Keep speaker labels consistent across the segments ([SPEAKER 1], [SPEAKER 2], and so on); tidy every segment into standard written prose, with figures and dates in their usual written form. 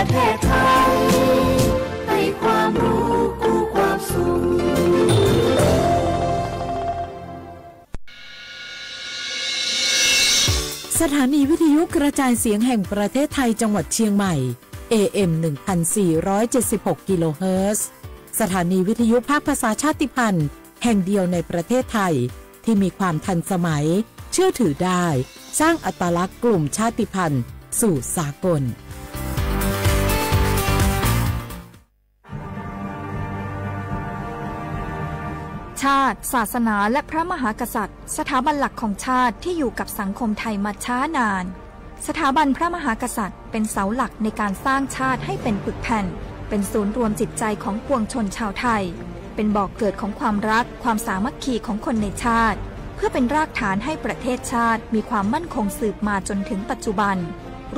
[SPEAKER 1] ประเทศไทยให้ความรู้กู้ความสุข
[SPEAKER 2] สถานีวิทยุกระจายเสียงแห่งประเทศไทยจังหวัดเชียงใหม่ AM 1476 กิโลเฮิรตซ์สถานีวิทยุภาคภาษาชาติพันธุ์แห่งเดียวในประเทศไทยที่มีความทันสมัยเชื่อถือได้สร้างอัตลักษณ์กลุ่มชาติพันธุ์สู่สากล
[SPEAKER 3] ชาติศาสนาและพระมหากษัตริย์สถาบันหลักของชาติที่อยู่กับสังคมไทยมาช้านานสถาบันพระมหากษัตริย์เป็นเสาหลักในการสร้างชาติให้เป็นปึกแผ่นเป็นศูนย์รวมจิตใจของปวงชนชาวไทยเป็นบ่อกเกิดของความรักความสามัคคีของคนในชาติเพื่อเป็นรากฐานให้ประเทศชาติมีความมั่นคงสืบมาจนถึงปัจจุบัน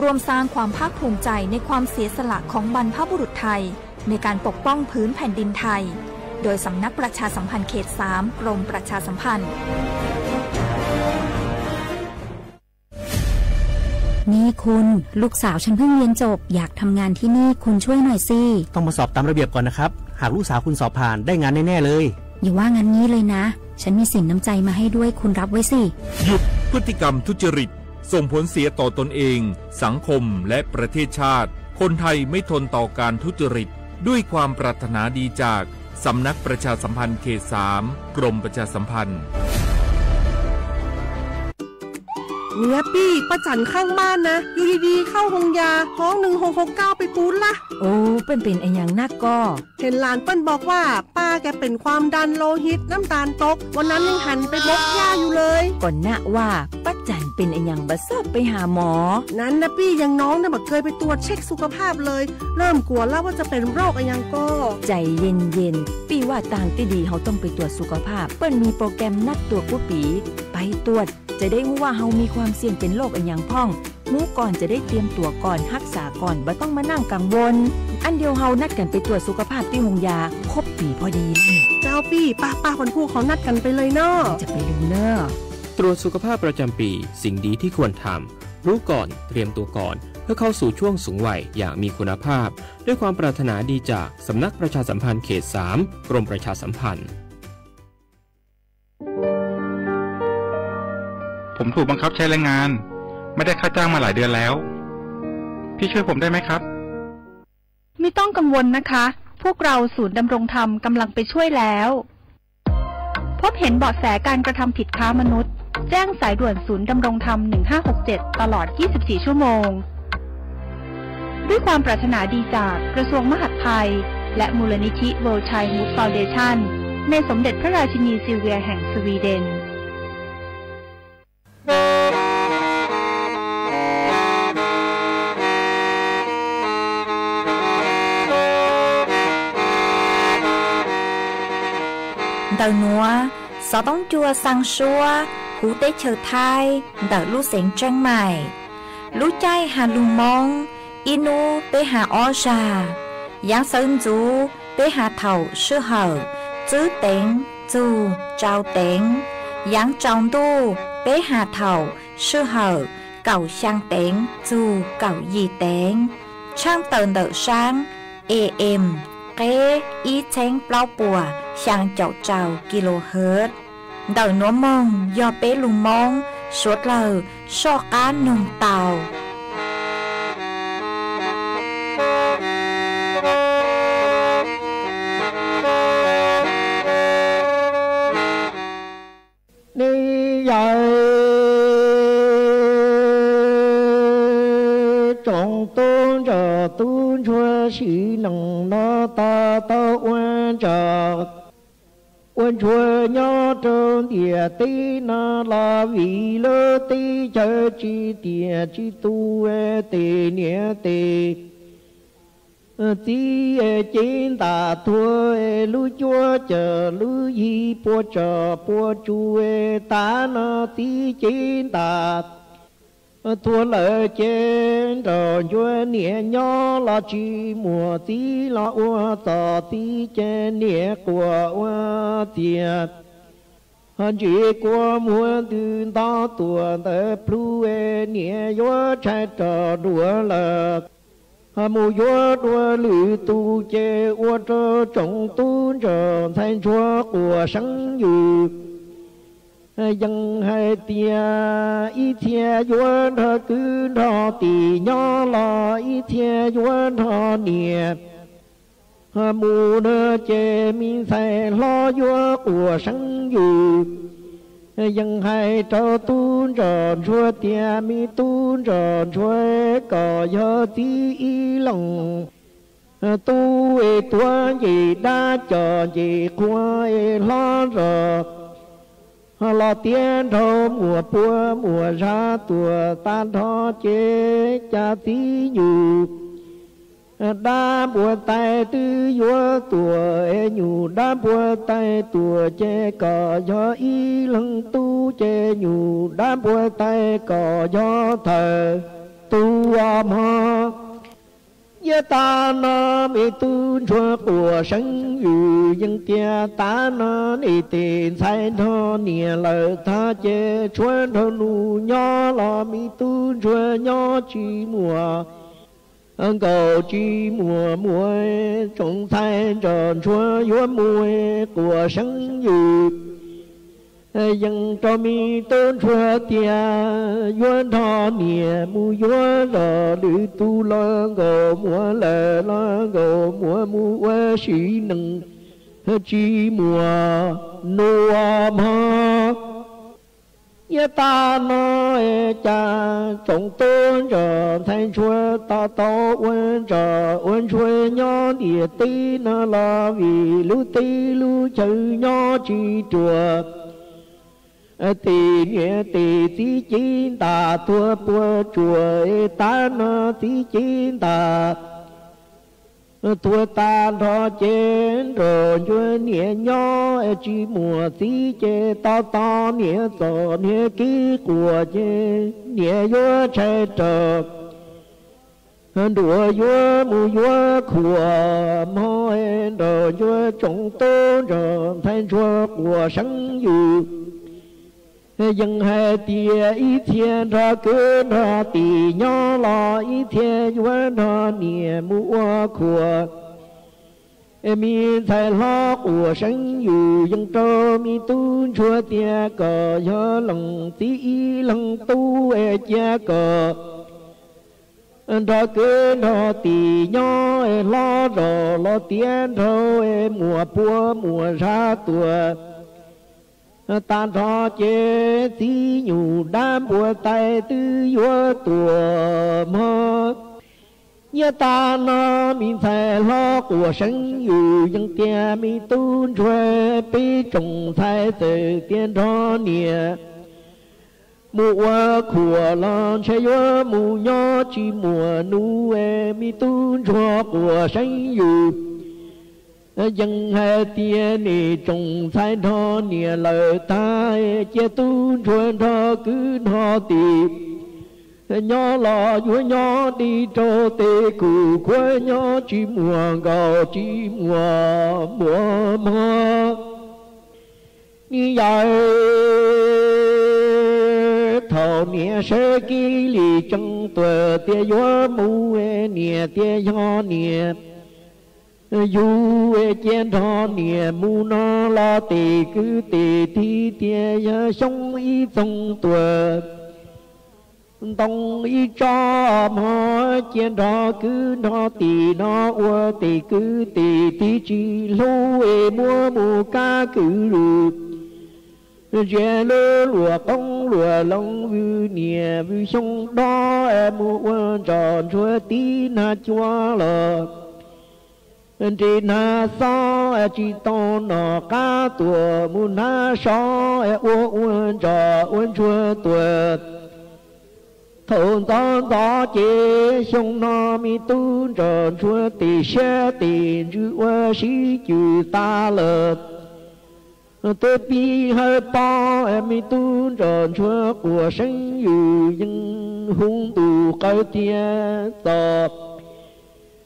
[SPEAKER 3] รวมสร้างความภาคภูมิใจในความเสียสละของบรรพบุรุษไทยในการปกป้องพื้นแผ่นดินไทยโดยสำนักประชาสัมพันธ์เขต 3 กรมประชาสัมพันธ์
[SPEAKER 4] นี่คุณลูกสาวฉันเพิ่งเรียนจบอยากทำงานที่นี่คุณช่วยหน่อยสิ
[SPEAKER 5] ต้องมาสอบตามระเบียบก่อนนะครับหากลูกสาวคุณสอบผ่านได้งานแน่ๆเลย
[SPEAKER 4] อย่าว่างั้นนี้เลยนะฉันมีสินน้ำใจมาให้ด้วยคุณรับไว้สิ
[SPEAKER 6] หยุดพฤติกรรมทุจริตส่งผลเสียต่อตนเองสังคมและประเทศชาติคนไทยไม่ทนต่อการทุจริตด้วยความปรารถนาดีจากสำนักประชาสัมพันธ์เขต 3 กรมประชาสัมพันธ์
[SPEAKER 7] เนี่ยปี้ป้าจันข้างบ้านนะอยู่ดีๆเข้าห้องยาห้อง1669ไปปูนละ
[SPEAKER 2] โอ้เป็นไอ้อย่างนักก็
[SPEAKER 7] เห็นหลานเปิ้นบอกว่าป้าแกเป็นความดันโลหิตน้ำตาลตกวันนั้นยังหันไปบกยาอยู่เลย
[SPEAKER 2] ก่อนนะว่าป้าจันเป็นไอ้อย่างบะเซบไปหาหมอ
[SPEAKER 7] นั้นนะปี้ยังน้องเนี่ยบ่เคยไปตรวจเช็คสุขภาพเลยเริ่มกลัวแล้วว่าจะเป็นโรคอะไรยังก็
[SPEAKER 2] ใจเย็นๆปี้ว่าต่างที่ดีเขาต้องไปตรวจสุขภาพเปิ้นมีโปรแกรมนัดตรวจผู้ปีไปตรวจจะได้รู้ว่าเฮามีความเสี่ยงเป็นโรคอะไรอย่างพ่องมู่ก่อนจะได้เตรียมตัวก่อนรักษาก่อนบ่ต้องมานั่งกังวลอันเดียวเฮานัดกันไปตรวจสุขภาพที่โรงยาครบปีพอดีแล้ว
[SPEAKER 7] เจ้าปี้ป้าคนผู้เขานัดกันไปเลยเนาะ
[SPEAKER 2] จะไปลืมเนาะ
[SPEAKER 8] ตรวจสุขภาพประจำปีสิ่งดีที่ควรทำรู้ก่อนเตรียมตัวก่อนเพื่อเข้าสู่ช่วงสูงวัยอย่างมีคุณภาพด้วยความปรารถนาดีจากสำนักประชาสัมพันธ์เขต 3 กรมประชาสัมพันธ์
[SPEAKER 9] ผมถูกบังคับใช้แรงงานไม่ได้ค่าจ้างมาหลายเดือนแล้วพี่ช่วยผมได้ไหมครับ
[SPEAKER 10] ไม่ต้องกังวลนะคะพวกเราศูนย์ดำรงธรรมกำลังไปช่วยแล้วพบเห็นเบาะแสการกระทำผิดค้ามนุษย์แจ้งสายด่วนศูนย์ดำรงธรรม1567ตลอด24ชั่วโมงด้วยความปรารถนาดีจากกระทรวงมหาดไทยและมูลนิธิ World Childhood Foundation ในสมเด็จพระราชินีซิลเวียแห่งสวีเดน
[SPEAKER 3] Đợt nữa, sáu tống chua sang xua, hú tế chờ thai, đợt lũ xén trăng mày. Lũ chay hà lù mông, inu tế hà o trà. Giáng sơn chú tế hà thầu sư hở, chữ tên, chú, trao tên. Giáng trong tu tế hà thầu sư hở, cầu sang tên, chú, cầu gì tên. Trang tờn đợt sáng, AM, kế ý chén bao bùa. Sang chậu trào kHz đời núa mông do bé lùn mông suốt lờ so cá nồng tàu
[SPEAKER 11] đi giờ trong tôn chờ tôn chúa sĩ nặng nó ta quan chờ quân chúa nhớ trong địa tí na là vì lơ tí chờ chi địa chi tu tê nhẹ tê tí trên ta thua lu chúa chờ lu y po chờ po chu ta na tí trên ta thua lỡ trên rồi chúa nhẹ nhỏ là chi mùa tí là ua tỏ tí trên nhẹ của ua tiệt chỉ qua mùa từ ta tuổi tới plu nhẹ gió trái trò đùa lợt mù vua đua lử tu chế ua trơ trọng tu trở thành chúa của sáng dự dân hai tia y thia vua thơ cứ thọ tì nhỏ lò y thia vua thọ niệm mù nơ chế mi sai lo vua của sáng dự dân hai trò tu tròn chúa tia mi tu tròn chúa có gió tí y lòng tu e tua gì đã cho gì qua e lo rồi lo tiền thâu mùa ra tua tan thọ chế cha tí nhù đa bùa tay tư vua tua e nhù đa bùa tay tua chế có gió y lăng tu chế nhù đa bùa tay có gió thờ tu ho ya ta na mi tu chúa của sáng dự dân tia ta na ni tiền sai thọ nia lời tha chế chúa thọ nu nhỏ lo mi tu chúa nhỏ chi mùa cầu chi mùa trong thái tròn chúa vua mùa của sáng dự dân cho mi tôn chúa tia vua thọ nia mu vua lò lư tu lo cầu mùa lờ lo cầu mùa sĩ nâng chi mùa nô ma ya ta nói cha trọng tôn trở thành chúa ta to uốn chúa nhỏ địa tí nó lo vì lưu tí lưu chữ nhỏ chi chùa tì nghĩa tì tí chín ta thua bùa chùa ta nó tí chín ta tua ta thọ chén rồi chúa nghĩa nhỏ chỉ mùa tí chê to nghĩa to nghĩa ký của chê nghĩa vua chạy trờ đùa vua mù vua của môi rồi vua trọng tôn rồi thành chúa của sáng dự dân hai tia ý thiên ra cứ ra tì nhỏ lo ý thiên vua ra niệm mua của mi thầy lo của sáng dự dân trơ mi tu chúa tia cờ gió lòng tí ý lòng tu e cha cờ ra cứ ra tì nhỏ lo rồi lo tiền thôi mùa bùa mùa ra tuổi tan thọ chế tí nhù đám bùa tay tư vua tùa mơ nhớ ta nó mình phải lo của sáng dự dân tia mi tu thuê bí trồng thay từ tiên thọ nia mùa của lo chế vua mù nhỏ chi mùa nu e mi tu thuê của sáng dự dân hai tia ni trồng thái thọ nia lời tai che tu truyền thọ cứ thọ tì nhỏ lò vua nhỏ đi trô tê cụ quê nhỏ chi mùa gạo chi mùa mơ như vậy thọ nia sẽ ký lì chân tuệ tia vua mu nia tia nhỏ nia du chén thọ nia mu nó lo tì cứ tì thi tia sống y tông tuệ tông y cho mò chén thọ cứ nó tì nó ua tì cứ tì tí chi lô e mua mù ca cứ rù chén lơ lùa công lùa long vư nia vư sông đó em mu tròn chúa tí na chúa lờ chỉ na so chỉ to nó cá tua mu na so uốn trò uốn chua tua thôn to chỉ sông nó mi tu tròn chua tì xe tì chữ qua sĩ chữ ta lợt tôi bi hơi po mi tu tròn chua của sinh yu dân hung tù câu tia tọp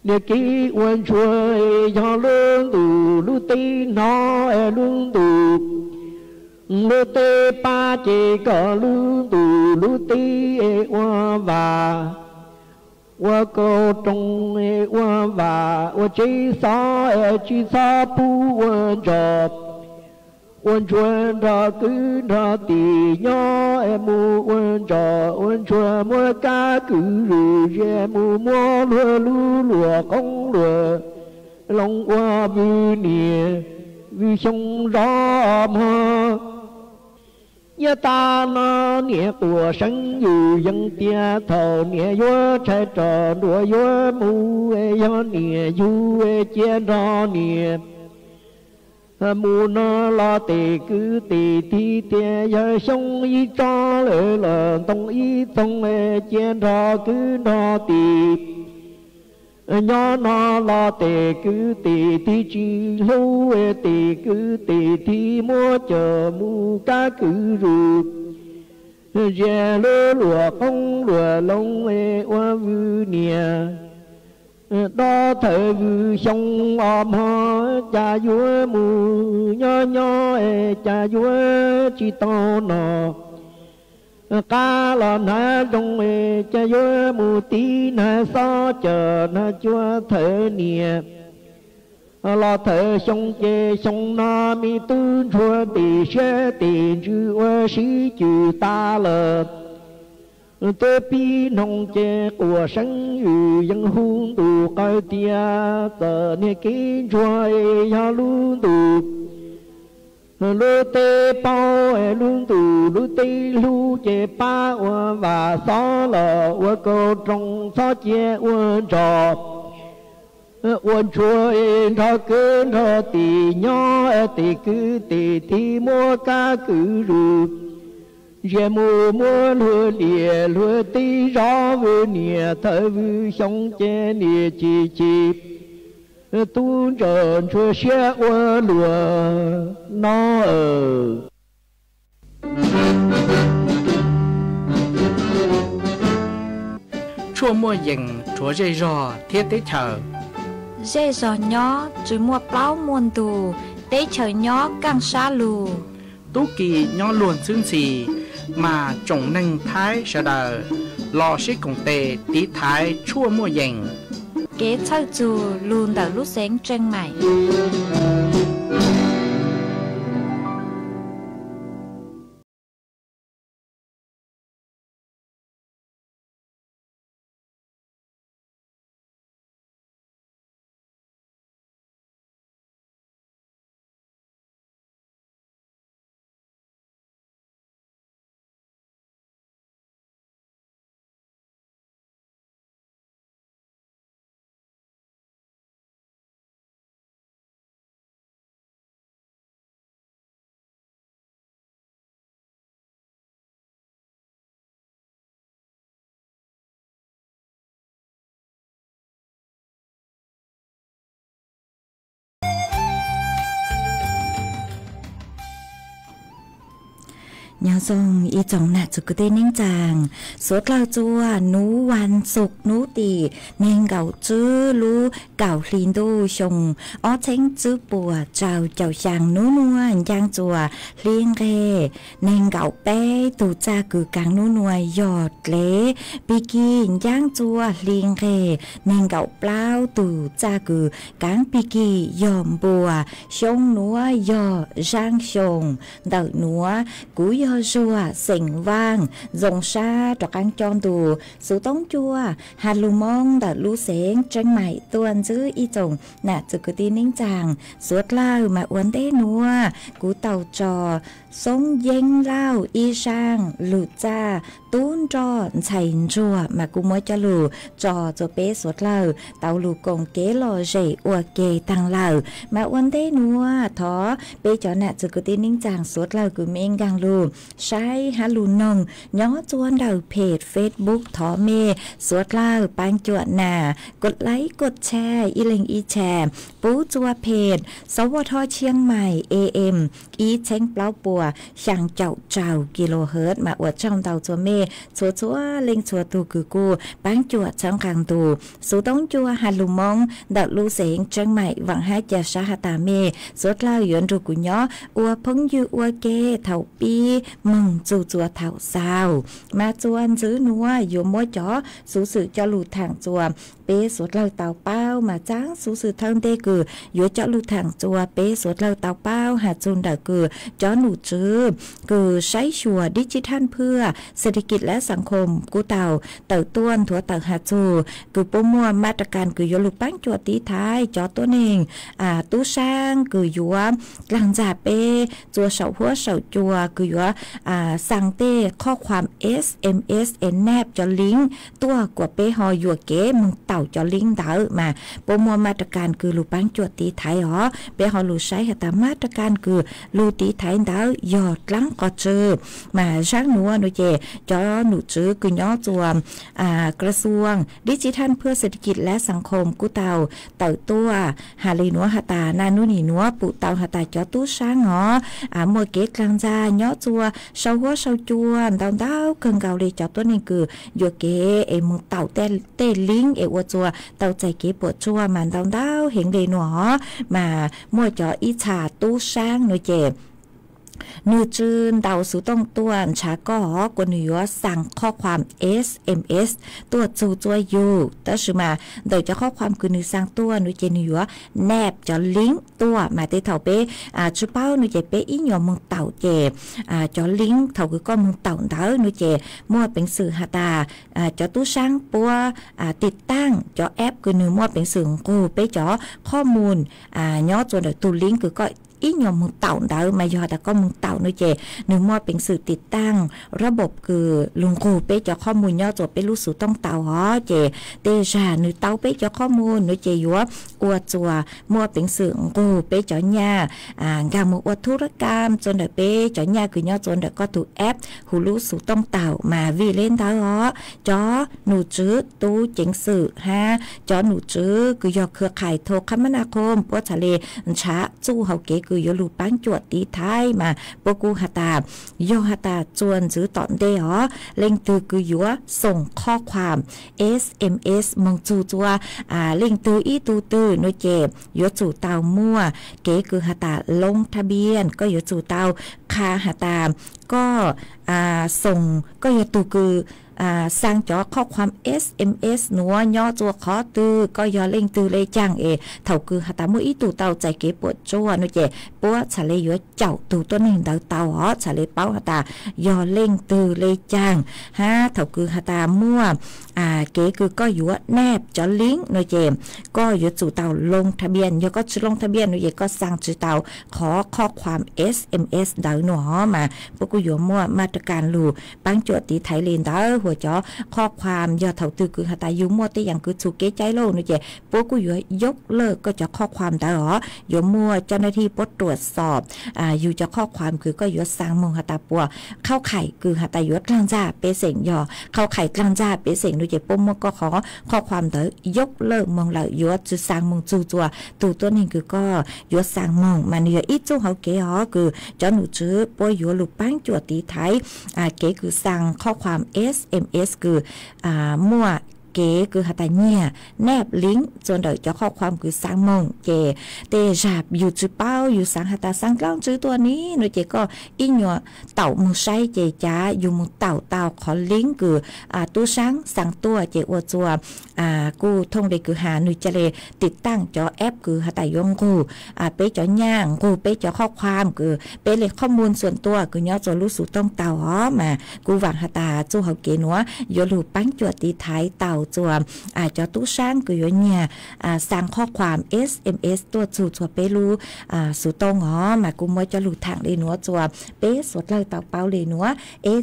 [SPEAKER 11] để kí uốn chua do lương tù lu tì nó lương tù lu tê pa chỉ có lương tù lu tì hoa và 我个中我话我这啥不问着，问准着跟着地鸟木问着问准莫嘎咕噜也木莫罗噜罗公罗龙我不念为兄绕么。一大那年多生有人点头，年月才着落月木要年有见着年，木那拉得个得地点要兄一张来了，东一东见着个那地。nhà na la tề cứ tề thì chỉ lâu tề cứ tề thì mua chờ mu cá cứ rù giờ lúa lúa không lúa lông hoa vư nia đó thời vư sông om ho cha vua mu nho cha vua chỉ to nọ cá lò na trong cha vua mu tí na so chờ na chúa thở nia lò thở sông chê sông na mi tu chúa tì xe tì chư ơ sĩ chư ta lờ tê pi nông chê của sân yu dân hung tù coi tia tờ nê kí chúa ya luôn tù lô tê bao luôn tù lô tê lu chê ba và xó lờ ua cô trong xó chê ua trò ua chua thọ cứ thọ tì nhỏ tì cứ tì thì mua cá cứ rù dê mua lúa lìa lúa tì rõ vư nìa thở vư sông chê nìa chi tu trần chúa xe ua lúa nó
[SPEAKER 12] chúa mua dành chúa dây rò thiết tế chờ
[SPEAKER 3] dây rò nhỏ chứ mua plau muôn tù tế chờ nhỏ càng xa lù
[SPEAKER 12] tú kỳ nhỏ luồn xương xì mà trồng nâng thái sợ đờ lò xích cùng tề tí thái chúa mua dành
[SPEAKER 3] kế thơ dù luôn đỡ lúc sáng chân mày nhà sông y chồng nạt chụp cái tên ninh chàng suốt lao chua núวันศุกร์nú tì nên gạo chữ lú gạo liền đô sông ó chén chữ bùa chào chào chàng nú nua giang chùa liên ghê nên gạo bé tù cha cử càng nú nuôi giọt lé bì kỳ giang chùa liên ghê nên gạo plau tù cha cử càng bì kỳ yòm bùa sông núa giò giang sông đợt núa cú rùa sỉnh vang dòng xa trọc ăn tròn tù số tống chua hạt lù mong đã lú sáng tranh mày tuần giữ y chồng nạ chữ cứ tin ninh chàng suốt lao mà uốn tế nua cú tàu trò sống danh lao y sang lù cha tún trò chảy chùa mà cú mới cho lù trò cho bé suốt lao tàu lù cùng kế lò rể ua kề tăng lao mà uốn tế nua thó bé cho nạ chữ cứ tin ninh chàng suốt lao cứ men gang lù sai há lù nông nhó chuan đầuเพจ Facebook ถอเมสวดเล่าปางจวดหนากดไลค์กดแชร์อีเล็งอีแชร์ปูจัวเพจสวทเชียงใหม่ AM อีเช้งเปล่าปัวช่างเจ้ากิโลเฮิรตซ์มาอวดช่องเตาจัวเม ชัวชัวเล็งชัวตูคือกูปังจัวช่างกลางตูสูต้องจัวฮัลลุมงดักลูเสียงจังใหม่หวังให้จะชาหตาเมสวดเล่าหยวนรูกุญยออัวพงยูอัวเกเถาปีมึงจูจัวเถาสาวมาจวนซื้อนัวอยู่มัวจ๋อสูสื่อจะหลุดทางจัวเป้สวดเล่าเต่าเป้ามาจ้างสูสื่อทั้งเตกืออยู่จะหลุดทางจัวเป้สวดเล่าเต่าเป้าหาจุนดากือจ้อหนูจื้อกือใช้ชัวดิจิทัลเพื่อเศรษฐกิจและสังคมกูเต่าต้วนถั่วเต่าหาจูกือปุ่มมัวมาตรการกืออยู่หลุดปั้งจัวตีท้ายจ้อตัวเองตู้ช่างกือยัวกลางจ่าเป้จัวเสาหัวเสาจัวกือยัวสั่งเต้ข้อความ SMS แนบจอลิงตัวกว่าเป้หอยัวเก๋มึงเต่าจอลิงเดามาปุ่มมัวมาตรการกือหลุดปั้งจัวตีท้ายหรอเป้หอหลุดใช้แต่มาตรการกือลูตีท้ายเดาหยอดลังก็เจอมาช่างหนูหนูเจจ้อหนูจื้อกือย่อจัวกระทรวงดิจิทัลเพื่อเศรษฐกิจและสังคมกูเต่าตัวหาลีนัวหตานานุนีนัวปูเต่าหตาจ้อตู้ช่างหอมัวเกตกลางจ่าย่อจัวเสาหัวเสาจวนดาวเกิงเกาเลยจ้อตัวนี้คือยัวเกมึงเต่าเต้ลิงวัวจัวเต่าใจเกปวดชัวมันดาวเห็นเลยหนอมามัวจ้ออิชาตู้ช่างหนูเจนูจืนเดาสูต้องตัวชาก็กวนยัวสั่งข้อความ SMS ตัวจูจัวอยู่แต่ชื่อมาโดยจะข้อความคือนูสั่งตัวนูเจนูยัวแนบจะลิงก์ตัวมาเตเถาเป้ชื่อเป้านูเจเป้อีหยอมึงเต่าเจจะลิงก์เถาคือก็มึงเต่าเด้อนูเจมั่วเป็นสื่อหาตาจะตู้ช่างปัวติดตั้งจะแอปคือนูมั่วเป็นสื่อกูเป้จะข้อมูลย่อจนโดยตัวลิงก์คือก็อีหยอมมึงเต่าเดามาย่อแต่ก็มึงเต่านุเจหนึ่งมอเป็นสื่อติดตั้งระบบคือลุงกูเป้จะข้อมูลย่อจบเป็นลูกสู่ต้องเต่าฮอเจเตชาหนึ่งเต่าเป้จะข้อมูลนุเจยัวอวดจัวมัวเป็นสื่อกูเป้จะญ่ากามัวอวดธุรกรรมจนเดเป้จะญ่าคือย่อจนเดก็ถูกแอปหูลูกสู่ต้องเต่ามาวีเล่นเต่าฮอจอหนูจื้อตู้เจ๋งสื่อฮะจอหนูจื้อคือย่อเครือข่ายโทรคมนาคมปัวทะเลช้าจู่เฮาเกคือยลูปังจวดตีท้ายมาปกูหตาโยหตาจวนจื้อตอนเดหอเล่งตือคือยัวส่งข้อความ SMS มงจูจัวเล่งตืออีตูตือโนเจ็บยัวจู่เตามั่วเก๋คือหตาลงทะเบียนก็ยัวจู่เตาคาหตาก็ส่งก็ยัวตูคือสร้างจอข้อความ SMS หนัวย่อจัวขอตือก็ย่อเล่งตือเลยจ้างเท่าคือหตามืออีตูเตาใจเก็บปวดจัวนุเจปัวฉะเลยยัวเจ้าตูตัวหนึ่งเตาหอฉะเลยเป้าหตาย่อเล่งตือเลยจ้างฮะเท่าคือหตามั่วเก๋คือก็ยัวแนบจอลิงก์นุเจก็ยัวจู่เตาลงทะเบียนยัวก็ชื่อลงทะเบียนนุเจก็สร้างชื่อเตาขอข้อความ SMS เดาหนัวมาปกูยัวมั่วมาตรการลูปังจวดตีไทยเลนเดาหัวจอข้อความยอดเท่าตือคือหตายุ่มัวแต่อย่างคือสุเกใจโลกนี่เจพวกกูยกเลิกก็จะข้อความได้หรอยมัวเจ้าหน้าที่ปตรวจสอบอยู่จะข้อความคือก็ยศสร้างมงหตาปัวเข้าไข่คือหตายศกลางจ้าเปเสงยอเข้าไข่กลางจ้าเปเสงนี่เจปุ่มมัวก็ขอข้อความเด้อยกเลิกมงเหล่ายศจะสร้างมงจูจัวตัวตัวนี้คือก็ยศสร้างมงมันเนี่ยอีจูเขาเก๋หรอคือเจ้าหนูจื้อปัวยลูกปั้งจวดตีไทยเก๋คือสร้างข้อความ SMS คือมั่วเก๋คือหตาเนี่ยแนบลิงก์จนเดี๋ยวจะข้อความคือสร้างมงเจเตจาบอยู่จื้อเป้าอยู่สังหตาสร้างกล้องจื้อตัวนี้หนูเจก็อีหยัวเต่ามือใช้เจจ้าอยู่มือเต่าขอลิงก์คือตู้ช้างสั่งตัวเจอวจัวกูท่องได้คือหาหนูจะเลยติดตั้งจอแอปคือหตายงกูเป๊จอย่างางกูเป๊จอข้อความคือเป๊เลยข้อมูลส่วนตัวคือย่อจะรู้สูต้องเต่าอ๋อมากูหวังหตาจู่เขาเกนัวยลูปังจวดตีท้ายเต่าจัวจอตู้ช่างคือย่เนี่ยสร้างข้อความ SMS ตัวจัวเปรู้สูตรงอ๋อมากูมัวจะหลุดทางเลยนัวจัวเป๊สดเลยเต่าเปาเลยนัว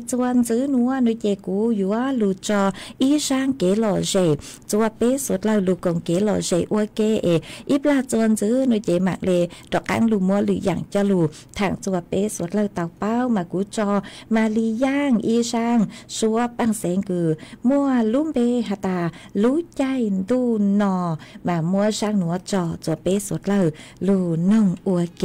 [SPEAKER 3] จวนซื้อนัวนุเจกูอยู่ว่าหลุดจออีช่างเกหล่อเจจัวเป๊สดเลยลูกกงเกหล่อเจอัวเกอีปลาจวนซื้อนุเจหมักเลยดอกอังลูมัวหรืออย่างจะลูทางจัวเป๊สดเลยเต่าเป้ามากูจอมาลีย่างอีช่างชัวปังเสงคือมัวลุ่มเปหตารู้ใจดูนอมามัวช่างหนัวจอจัวเป๊สดเลยลูน้องอัวเก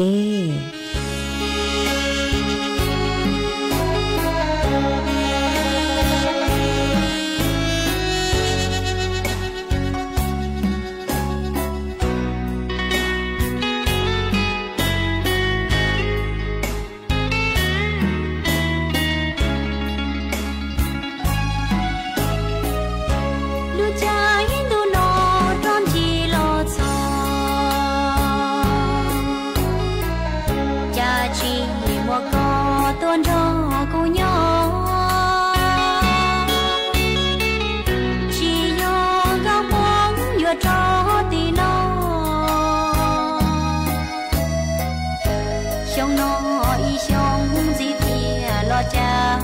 [SPEAKER 1] xong nói xong gì thì lo cha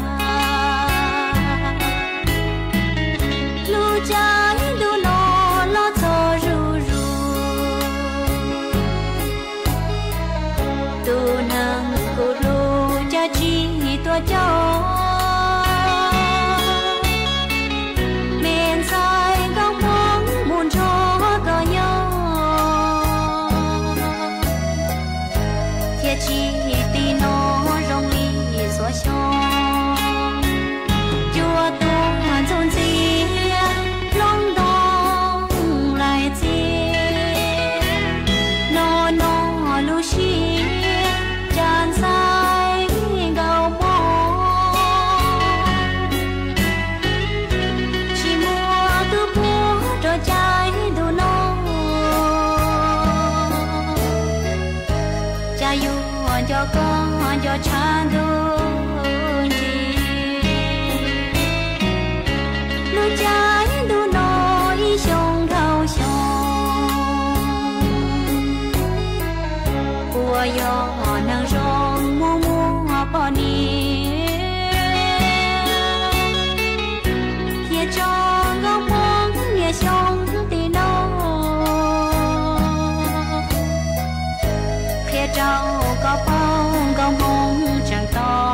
[SPEAKER 1] lu trái du nó lo cho ru ru tu nang cô lu cha chi tua cho men sai góc bóng buồn cho có nhau thiệt chi tí nó rong đi xóa cho chùa tu dồn gì long đong lại chi nó lu chi tràn sai gạo mò chỉ mua cứ mua cho trái đồ nó cha yêu cho con cho cha đôi gì lu trái đồ nó đi sông thâu sông của yo nang rong mua mua bỏ đi kia cho góc bóng nghe sông tí nó kia trâu có bóng góc bóng chẳng to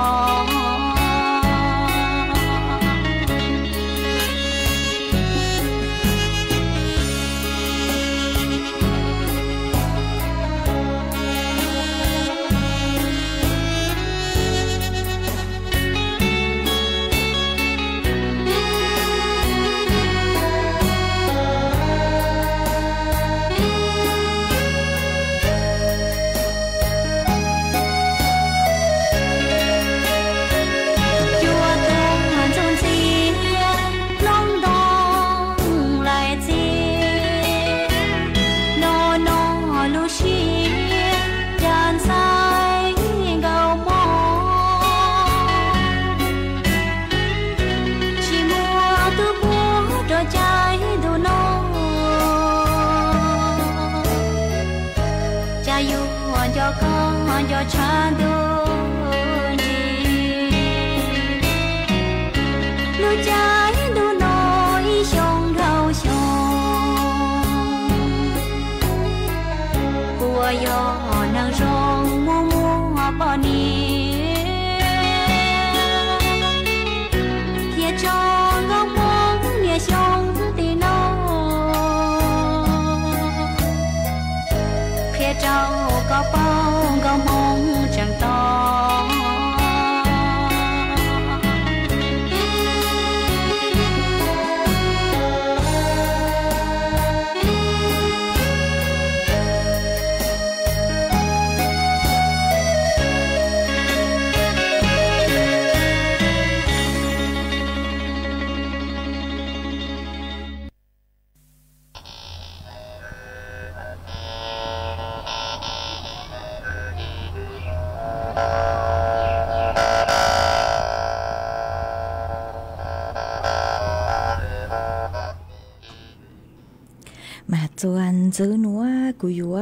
[SPEAKER 1] cho con cho cha đôi gì lu trái đồ nói sông thâu sông của yo nang rong mua mua bỏ đi kia cho góc bóng nghe sông tí nó kia trâu có bóng có mong chẳng to
[SPEAKER 3] ส่วนซื้อนัวกุยัว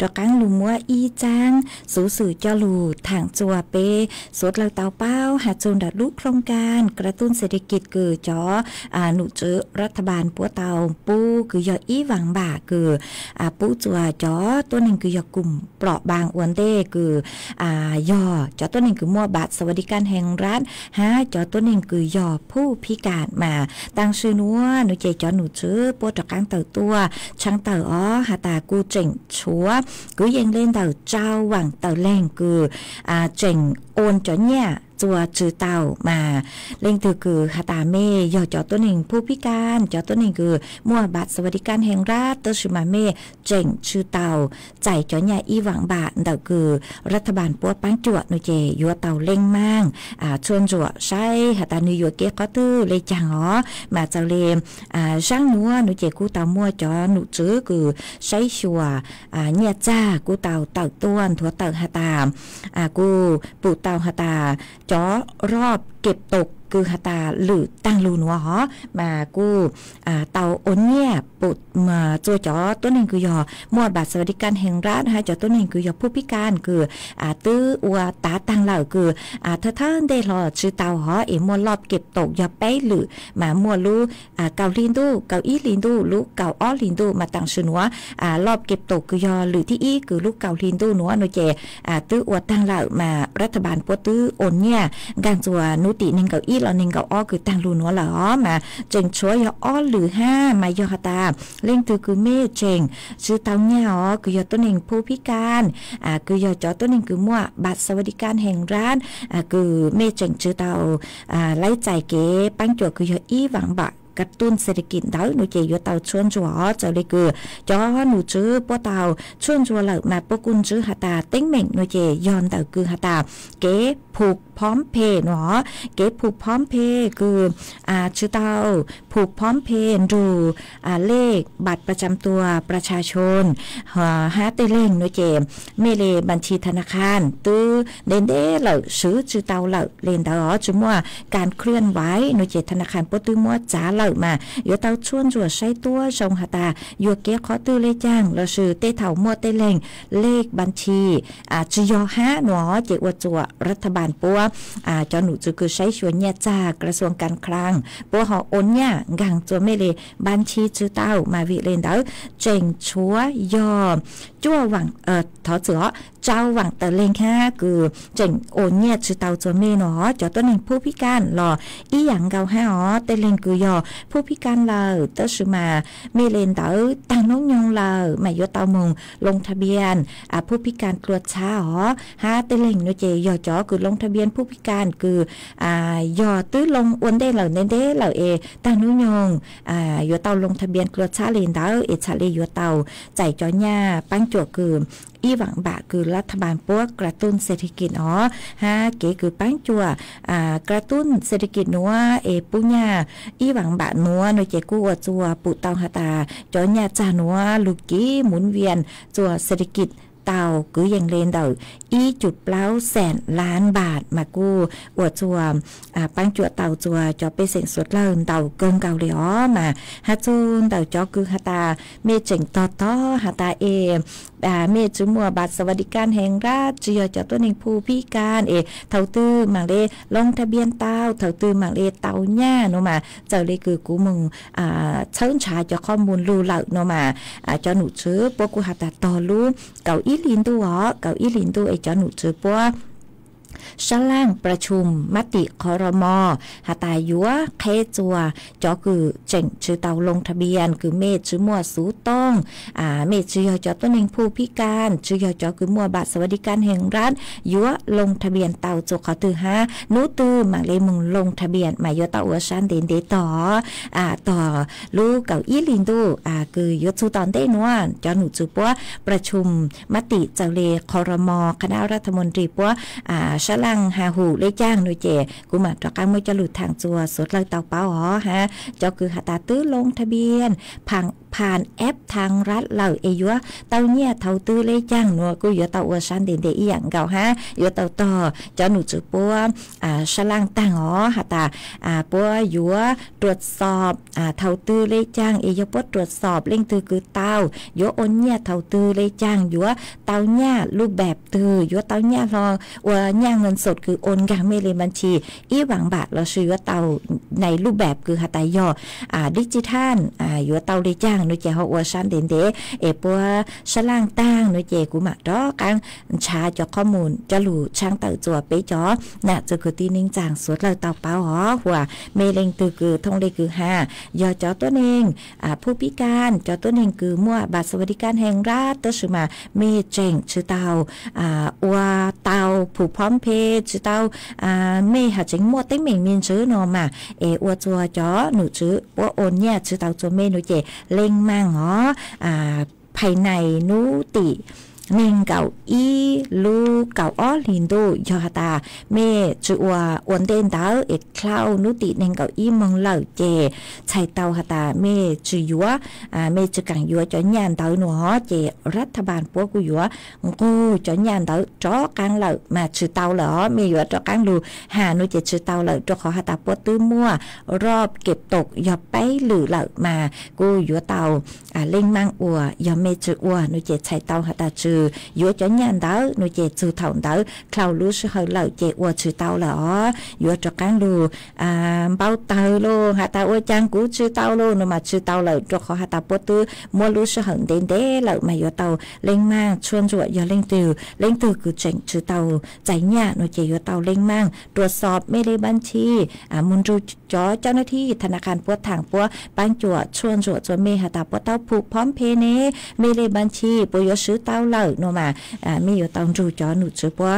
[SPEAKER 3] ดอกกังลูมัวอีจางสูสื่อจอลูทางจัวเปสดเราเตาเป้าหาโจนดัดลูกโครงการกระตุ้นเศรษฐกิจเกิดจอหนุเจอรัฐบาลปัวเตาปูคือยออีหวังบ่าคือปูจัวจอตัวหนึ่งคือยอกลุ่มเปราะบางอ้วนเต้คือยอจอตัวหนึ่งคือมัวบัตรสวัสดิการแห่งรัฐฮะจอตัวหนึ่งคือยอผู้พิการมาตั้งชื่อนัวหนูเจจอหนูเจอปัวดอกกังเต่าตัวช่างเต่าอ๋อหาตากูเจ๋งชัวcứยังเล่นเต่าเจ้าหวังเต่าแรงคือเจ๋งโอนจอเนี่ยจัวจือเต่ามาเล่งตือคือหาตาเมยยอจอตัวหนึ่งผู้พิการจอตัวหนึ่งคือมั่วบัตรสวัสดิการแห่งรัฐตัวชื่อมาเมเจ๋งชื่อเต่าใจจอเนี่ยอีหวังบาทเต่าคือรัฐบาลปัวปังจัวหนูเจยัวเต่าเล่งมั่งชวนจัวใช่หาตาหนูยัวเก๊กก็ตื้อเลยจังอ๋อมาเจ้าเลมช่างนัวหนูเจกูเต่ามั่วจอหนูจื้อคือใช้ชัวเนี่ยจ้ากูเต่าต้วนถั่วเต่าหาตากูปูเต่าหาตาจอรอบเก็บตก คือหาตาหรือตั้งรูนัวหอมากูเตาโอนเนี่ยปุดมาจัวจ๋อตัวนึงคือยอมวดบัตรสวัสดิการแห่งรัฐนะคะจ๋อตัวนึงคือยอผู้พิการคือตื้ออัวตาตังเหล่าคือถ้าได้รอชื่อเตาหอมวดรอบเก็บตกยาไปหรือมามวดรู้เกาลินดูเกาอีลินดูลูกเกาอ้อลินดูมาตั้งชื่อนัวรอบเก็บตกคือยอหรือที่อีคือลูกเกาลินดูนัวโนเจตื้ออัวตังเหล่ามารัฐบาลปวดตื้อโอนเนี่ยการจัวนุตินึงเกาอีเรานึงเกาอ้อคือตั้งรูนัวเหรอมาจึงช่วยยออ้อหรือ5มายอตาเล่งตือคือเมเจงชื่อเตาเนี่ยอ๋อคือยอตัวหนึ่งผู้พิการคือยอจอตัวหนึ่งคือมั่วบัตรสวัสดิการแห่งรัฐคือเมเจงชื่อเตาไล่ใจเก๋ปังจวคืออยออีหวังบะกระตุ้นเศรษฐกิจได้หนูเจยเตาชวนจัวจะเลยคือจอหนูจื้อป้อเตาชวนจัวเหล่ามาปกุนจื้อหาตาเต็งเหม่งหนูเจยอนเตาคือหาตาเก๋ผูกพร้อมเพย์เนาะเก๋ผูกพร้อมเพย์คือชื่อเตาผูกพร้อมเพย์ดูเลขบัตรประจำตัวประชาชนหาเตเล่งหนูเจเมเลบัญชีธนาคารตื้อเดนเด้เหล่าซื้อชื่อเตาเหล่าเลนเตาจุ่มว่าการเคลื่อนไหวหนูเจธนาคารป้อตื้อมัวจ้าเหล่ามาโยเตาชวนจั่วใช้ตัวชงหาตาโยเกี้ยขอตื้อเลจ้างเราซื้อเต้เถามัวเต้เล่งเลขบัญชีจียอฮะหนอเจอวจั่วรัฐบาลปัวจอหนูจะคือใช้ชวนเนี่ยจากกระทรวงการคลังปัวหอโอนเนี่ยกังจัวไม่เลยบัญชีจื้อเต้ามาวิเลนเดาเจงชัวยอจั่วหวังถอเสือเจ้าหวังแต่เลงแค่คือเจงโอนเนี่ยจื้อเต้าจัวไม่หนอจอตัวหนึ่งผู้พิการรออีหยังเกาให้อ๋อแต่เลงคือยอผู้พิการเราเตอร์ชูมามีเลนเตอร์ต่างน้องยองเราไม่ยอเตามงลงทะเบียนผู้พิการตรวจช้าอ๋อฮะเตลิงโนเจยอจอคือลงทะเบียนผู้พิการคือยอตื้อลงอวนได้เหล่าเน้นได้เหล่าต่างน้องยองยอเตาลงทะเบียนตรวจช้าเลนเตอร์ชาเลยยอเตาใจจอญ่าปั้งจวกคืออีหวังบะคือรัฐบาลพวกกระตุ้นเศรษฐกิจอ๋อฮะเก๋คือปั้งจัวกระตุ้นเศรษฐกิจนัวปุญญาอีหวังบะนัวโดยเจกู้จัวปุเตาหาตาจอญาจานัวลูกกี้หมุนเวียนจัวเศรษฐกิจเตาคืออย่างเลนเดา1.9 ล้านบาทมากู้อวดจัวปังจัวเตาจัวจอไปเสียงสดเล่าเตาเกิงเกาเลยอ๋อมาฮะจูนเตาจอคือหาตาเมเจงต่อหาตาเมจุมัวบัตรสวัสดิการแห่งรัฐจีจอตัวหนึ่งผู้พิการเท่าตื้อมาเลลงทะเบียนเตาเท่าตื้อมาเลเตาหญ้าโนมาเจ้าเลยคือกูมึงเชิญชาจอข้อมูลรู้เหล่าโนมาจอหนูซื้อพวกกูหาตาต่อรู้เก่าอีลินดูอ๋อเก่าอีลินดูจอหนูซื้อพวกชั้นล่างประชุมมติครม.หาตายัวเคจัวจอคือเจ๋งชื่อเตาลงทะเบียนคือเมชื่อมัวสูต้องเมชื่อยอจอตัวหนึ่งผู้พิการชื่อยอจอคือมัวบัตรสวัสดิการแห่งรัฐยัวลงทะเบียนเตาจกเขาตือฮะนู้ตือมาเลยมึงลงทะเบียนมายัวเตาอวชันเดนเดต่อต่อลูกเก่าอีลินดูคือยัวชูตอนได้นวลจอหนูจูปัวประชุมมติเจ้าเลครม.คณะรัฐมนตรีปัวฉลังหาหูเลยจ้างหน่วยเจกูมาตรการมือจะหลุดทางจัวสดเลยเตาเป้าอ๋อฮะเจ้าคือหาตาตื้อลงทะเบียนผ่านแอปทางรัฐเหล่ายัวเตาเนี่ยเท่าตื้อเลยจ้างนัวกูยัวเตาอวชันเด่นอีอย่างเก่าฮะยัวเตาต่อเจ้าหนูจือปัวฉลังตั้งอ๋อหาตาปัวยัวตรวจสอบเท่าตื้อเลยจ้างยัวปัวตรวจสอบเล่งตื้อคือเตายัวโอนเนี่ยเท่าตื้อเลยจ้างยัวเตาเนี่ยรูปแบบตื้อยัวเตาเนี่ยรอว่าเนี่ยเงินสดคือโอนกลางเมเลบัญชีอีหวังบาทเราซื้อเตาในรูปแบบคือหาตายอดิจิทัลยัวเตาเลยจ้างหนูเจเขาอวชันเด่นปัวฉล่างตั้งหนูเจกูมาดอกังชาจอข้อมูลจะหลู่ช่างเต่าจัวไปจอน่ะจะคือตีนิ่งจางสวดเราเต่าเป้าหอหัวเมเลงตือคือทงเลยคือ5ยอจอตัวเองผู้พิการจอตัวเองคือมั่วบัตรสวัสดิการแห่งรัฐตัวชื่อมาเมเจงชื่อเต่าอัวเต่าผู้พร้อมเพย์ชื่อเต่าเมหาจิงมั่วเต็งเหม่งมินชื่อนอมาอัวจัวจอหนูชื่อปัวโอนเนี่ยชื่อเต่าจัวเมหนูเจเล่งมั่งอ๋อภายในนุติ nên cậu y lu cậu ó liền đu do ta mẹ chùa ổn định đỡ ít khâu nút tị nên cậu y mong lẩu chè chạy tàu ta mẹ chùa mẹ chùa càng dúa cho nhàn đỡ nữa chè rất thà bàn của cô dúa cô cho nhàn đỡ chó càng lẩu mà chùa tàu lỡ mẹ dúa cho càng lù hà nuôi chè chùa tàu lẩu cho khó ta bố tư mua rอบเก็บตกยอไปหรือละมากูอยู่เตาเล่งมังอัวย่อเมจืออัวนุเจใช้เตาหาตาจืออยู่จนยันเตานุเจจือเถ่าเตาคลาวรู้สึกเหล่าเจอัวจือเตาเหรออยู่จกังดูเบาเตาโลหาตาอัวจังกูจือเตาโลนุมาจือเตาเหล่าจกขอหาตาปวดตื้อมัวรู้สึกเหงเด่นเด้เหล่ามาอยู่เตาเล่งมังชวนจวดอยู่เล่งตือคือเจ๋งจือเตาใจเนี่ยนุเจอยู่เตาเล่งมังตรวจสอบไม่ได้บัญชีมุนรูจอเจ้าหน้าที่ธนาคารปัวถังปัวปังจวดชวนจวดจนเมหาตาปัวเต้าผูกพร้อมเพเนไม่ได้บัญชีปัวยซื้อเต้าเหล่าโนมาไม่อยู่ตองรูจอหนุจือปัว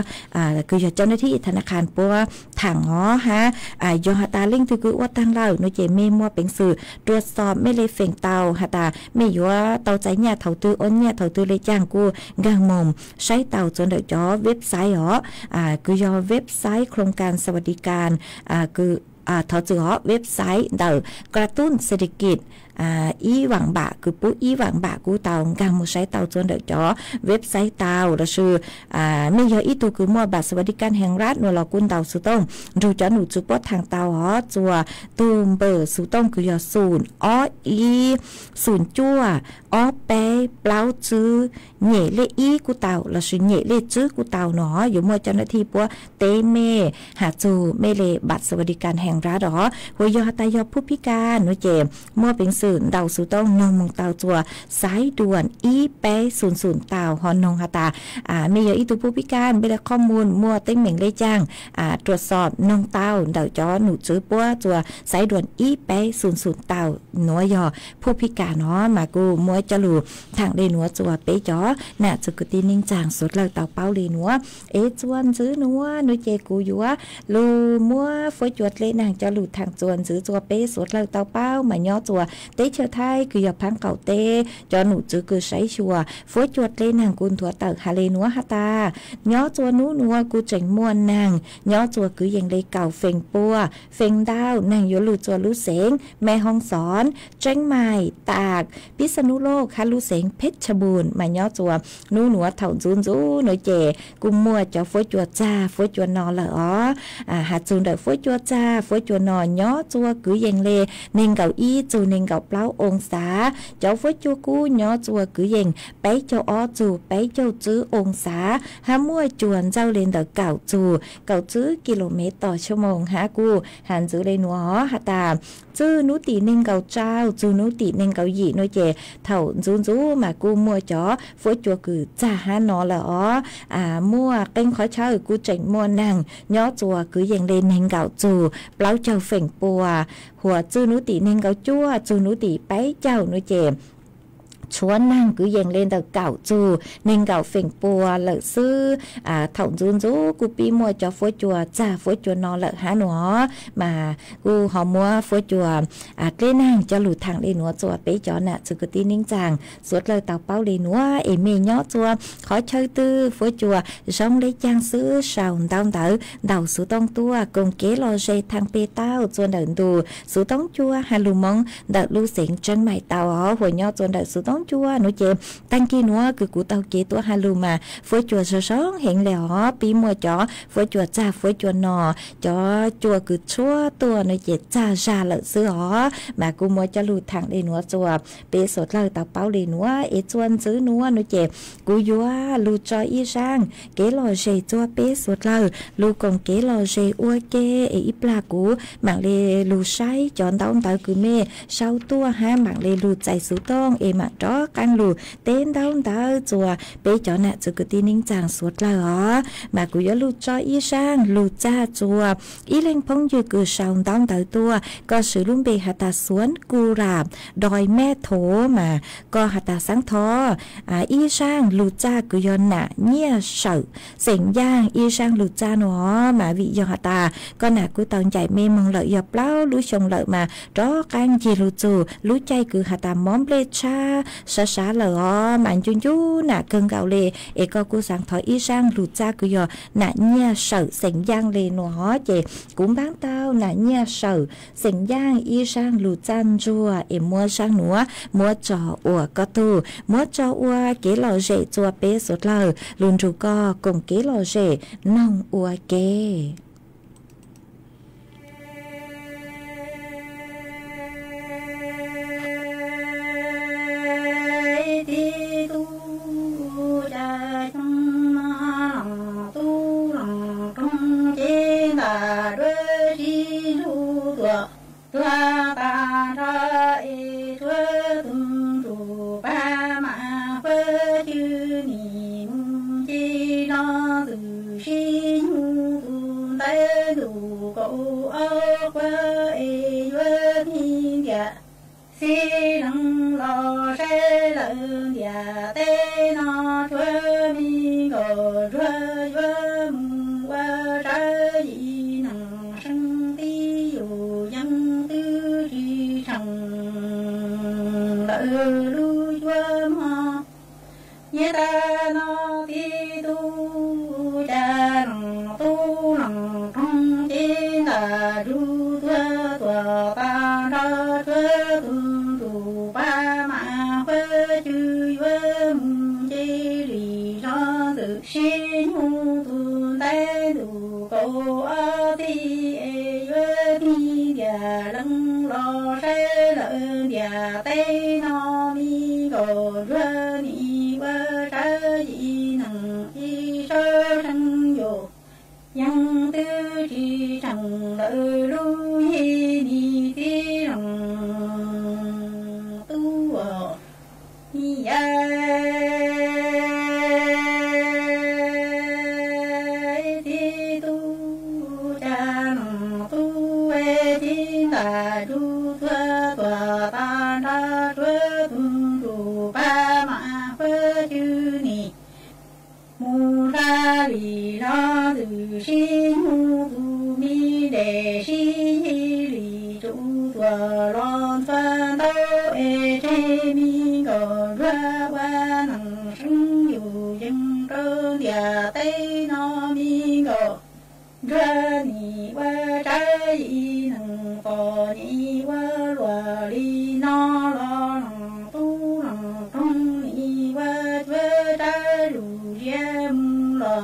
[SPEAKER 3] คือเจ้าหน้าที่ธนาคารปัวถังอ๋อฮะยอหาตาเล่งตือคือว่าตั้งเหล่าโนเจเมมัวเป็นสื่อตรวจสอบไม่เลยเฟ่งเตาหาตาไม่อยู่ว่าเตาใจเนี่ยเถาตื้ออ้นเนี่ยเถาตื้อเลยจ้างกูกังมมใช้เตาจนเดือดจอเว็บไซต์อ๋อคือยอเว็บไซต์โครงการสวัสดิการคือทอจือเว็บไซต์เดากระตุ้นเศรษฐกิจอีหวังบะคือปุ๊อีหวังบะกูเตาการมุใช้เตาจนเดือดจอเว็บไซต์เตาเราชื่อไม่เยอะอีตัวคือมัวบัตรสวัสดิการแห่งรัฐหน่วยหลอกุนเตาสุต้งดูจอหนูจุปอทางเตาอ๋อจัวตูมเบอร์สุต้งคือยอศูนย์อ้ออีศูนย์จั่วอ้อเป้เปล่าจื้อเหน่เล่อีกูเตาเราชื่อเหน่เล่จื้อกูเตาหนออยู่มัวเจ้าหน้าที่ปัวเตเมหาจูเมเลบัตรสวัสดิการแห่งรัฐอ๋อหัวยอตายอผู้พิการหน่วยเจมมัวเป็นสื่อเดาสุต้องนองมงเตาจัวสายด่วนอีเป้00เตาฮอนนงฮาตามีเยอะอีตัวผู้พิการไม่ได้ข้อมูลมัวเต็งเหม่งเลยจ้างตรวจสอบนองเตาเดาจอหนูจื้อปัวจัวสายด่วนอีเป้00เตาหน่วยยอผู้พิการเนาะมากูมัวจะหลูทางได้หนัวจัวเป้จอน่ะจุกตีนิ่งจางสุดเลยเตาเป้าเลยหนัวจวนจื้อหนัวหนูเจกูอยู่ว่าลูมัวฝอยจวดเลยนางจะหลูทางจวนจื้อจัวเป้สุดเลยเตาเป้ามาย่อจัวเต้เชอไทยคือยาพังเก่าเต้จอหนูจื้อคือใช้ชัวฝอยจวดเลยนางกุนถั่วเตาฮาเลนัวฮาตาย่อจัวนู้นัวกูเจ๋งม่วนนางย่อจัวคือยังเลยเก่าเฟงปัวเฟงดาวนางโยลูจัวลูเสงแม่ห้องสอนเจ้งใหม่ตากพิษณุโลกคาลูเสงเพชรบูรณ์มาย่อจัวนู้นัวเถ่าจูนจูหน่อยเจกุมมัวจอฝอยจวดจ้าฝอยจวดนอละอ๋อหาจูนเดอฝอยจวดจ้าฝอยจวดนอย่อจัวคือยังเลยเน่งเก่าอีจูเน่งเก่าเปล่าองศาเจ้าฝอยจัวกูย่อจัวคือยังไปเจ้าอ้อจูไปเจ้าจื้อองศาหามัวจวนเจ้าเลนเดอเก่าจูเก่าจื้อกิโลเมตรต่อชั่วโมงหากูหันจื้อเลยนัวหาตาจื้อนุตีเน่งเก่าเจ้าจูนุตีเน่งเก่าหยีน้อยเจเถ่าจูนจูมากูมัวจอฝอยจัวคือจ้าหานอละอ๋อมัวเก่งขอเช่ากูเจ๋งมัวนางย่อจัวคือยังเลนเน่งเก่าจูเปล่าเจ้าเฟ่งปัวหัวจูนุตีเน่งเก่าจั่วจูนุตีไปเจ้าน้อยเจชวนนั่งcứ dành lên tờ cạo chù nên cạo phình bùa lợi sư thổng run rú cu pi mua cho phối chùa cha phối chùa nó lợi há nó mà cu họ mua phối chùa cái nàng cho lụt thẳng lên nó chùa bé cho nè sự cái tin ninh chàng suốt lời tàu bao lên nó em mê nhó chùa khó chơi tư phối chùa giống lấy trang sứ sào tao tớ đầu số tông tua cùng kế lo dây thang pe tao chùa đợn đù số tông chùa hà lù mong đợt lưu xỉn chân mày tao ó hồi nhó chùa đợt số tông chua nó chém tăng kia nó cứ cụ tàu kế tua halu mà phơi chùa sờ sóng hiện lẻ ó pi mua chó phơi chùa cha phơi chùa nò chó chùa cứ chua tua nó chém cha ra lợn sữa ó mà cụ mua cho lùi thẳng đi nó chùa bé sốt lời tàu bao đi nó ít chuan chữ nó chém cụ vua lù cho y sang kế lò dây chua bé sốt lời lù còn kế lò dây ua kê ít pla cụ mạng lê lù say chọn tao tao cứ mê sau tua ha mạng lê lù chạy số tông mạng đó căn lù tên đâu ta chùa bé cho nè chữ cái tin ninh chàng suốt là ó mà cứ nhớ lù cho y sang lù cha chùa y lên phong như cứ sòng đong tới tua có sự luôn bề hạt ta xuống cù rạp đòi mẹ thổ mà có hạt ta sáng thó y sang lù cha cứ nhớ nè nhia sợ sỉnh giang y sang lù cha nó mà vị do hạt ta con nè cứ tao chạy mê mong lợi dọc lao lú chồng lợi mà đó căn gì lù chù lú chay cứ hạt ta móm lê cha sa lỡ màn chung chú nà cơn gạo lề ê có cú sáng thỏi y sang lụt ra cứ giờ nà nha sợ sành giang lề nó hó chè cũng bán tao nà nha sợ sành giang y sang lụt chan chua ê mua sang nữa mua trò ủa có tu mua trò ủa kế lò rễ chua bế sốt lờ luôn rù co cùng kế lò rễ nông ủa kê
[SPEAKER 13] Tua ta ra e tua tung ru ba ma phơ chư ni mung chi lo từ shi nhu tu tai du câu ơ qua e vơ ni dia si nang lo sai lơ dia te no chua mi go chua vơ mung qua ra yi nang sang ti yu yang tư tri trăng lỡ lu chua ma nhé ta no ti tu cha nang tu nang trong chế là ru tua tua ta ra chua tung tu ba ma phơ chư vơ mung chế rì cho tự xin hu tu tai du câu ơ ti e vơ ti dia lăng lo sai lỡ dia tây no mi go rơ ni vơ ra di nằng chi sơ sang yo yang tư tri trăng lỡ lu hi ni ti răng tu ở hi ya ti tu cha nằng tu e ti ta du tua tua ta ra chua tung ru ba ma phơ chư ni mu ra li la từ shi mu tu mi đề shi li chu tua lon phan tao e che mi go ra wa nang sinh yu yang trơ dia tây no mi go ra ni wa trái y nang phò ni wa lua li no lo nang tu nang trong ni wa chue trái ru yem lo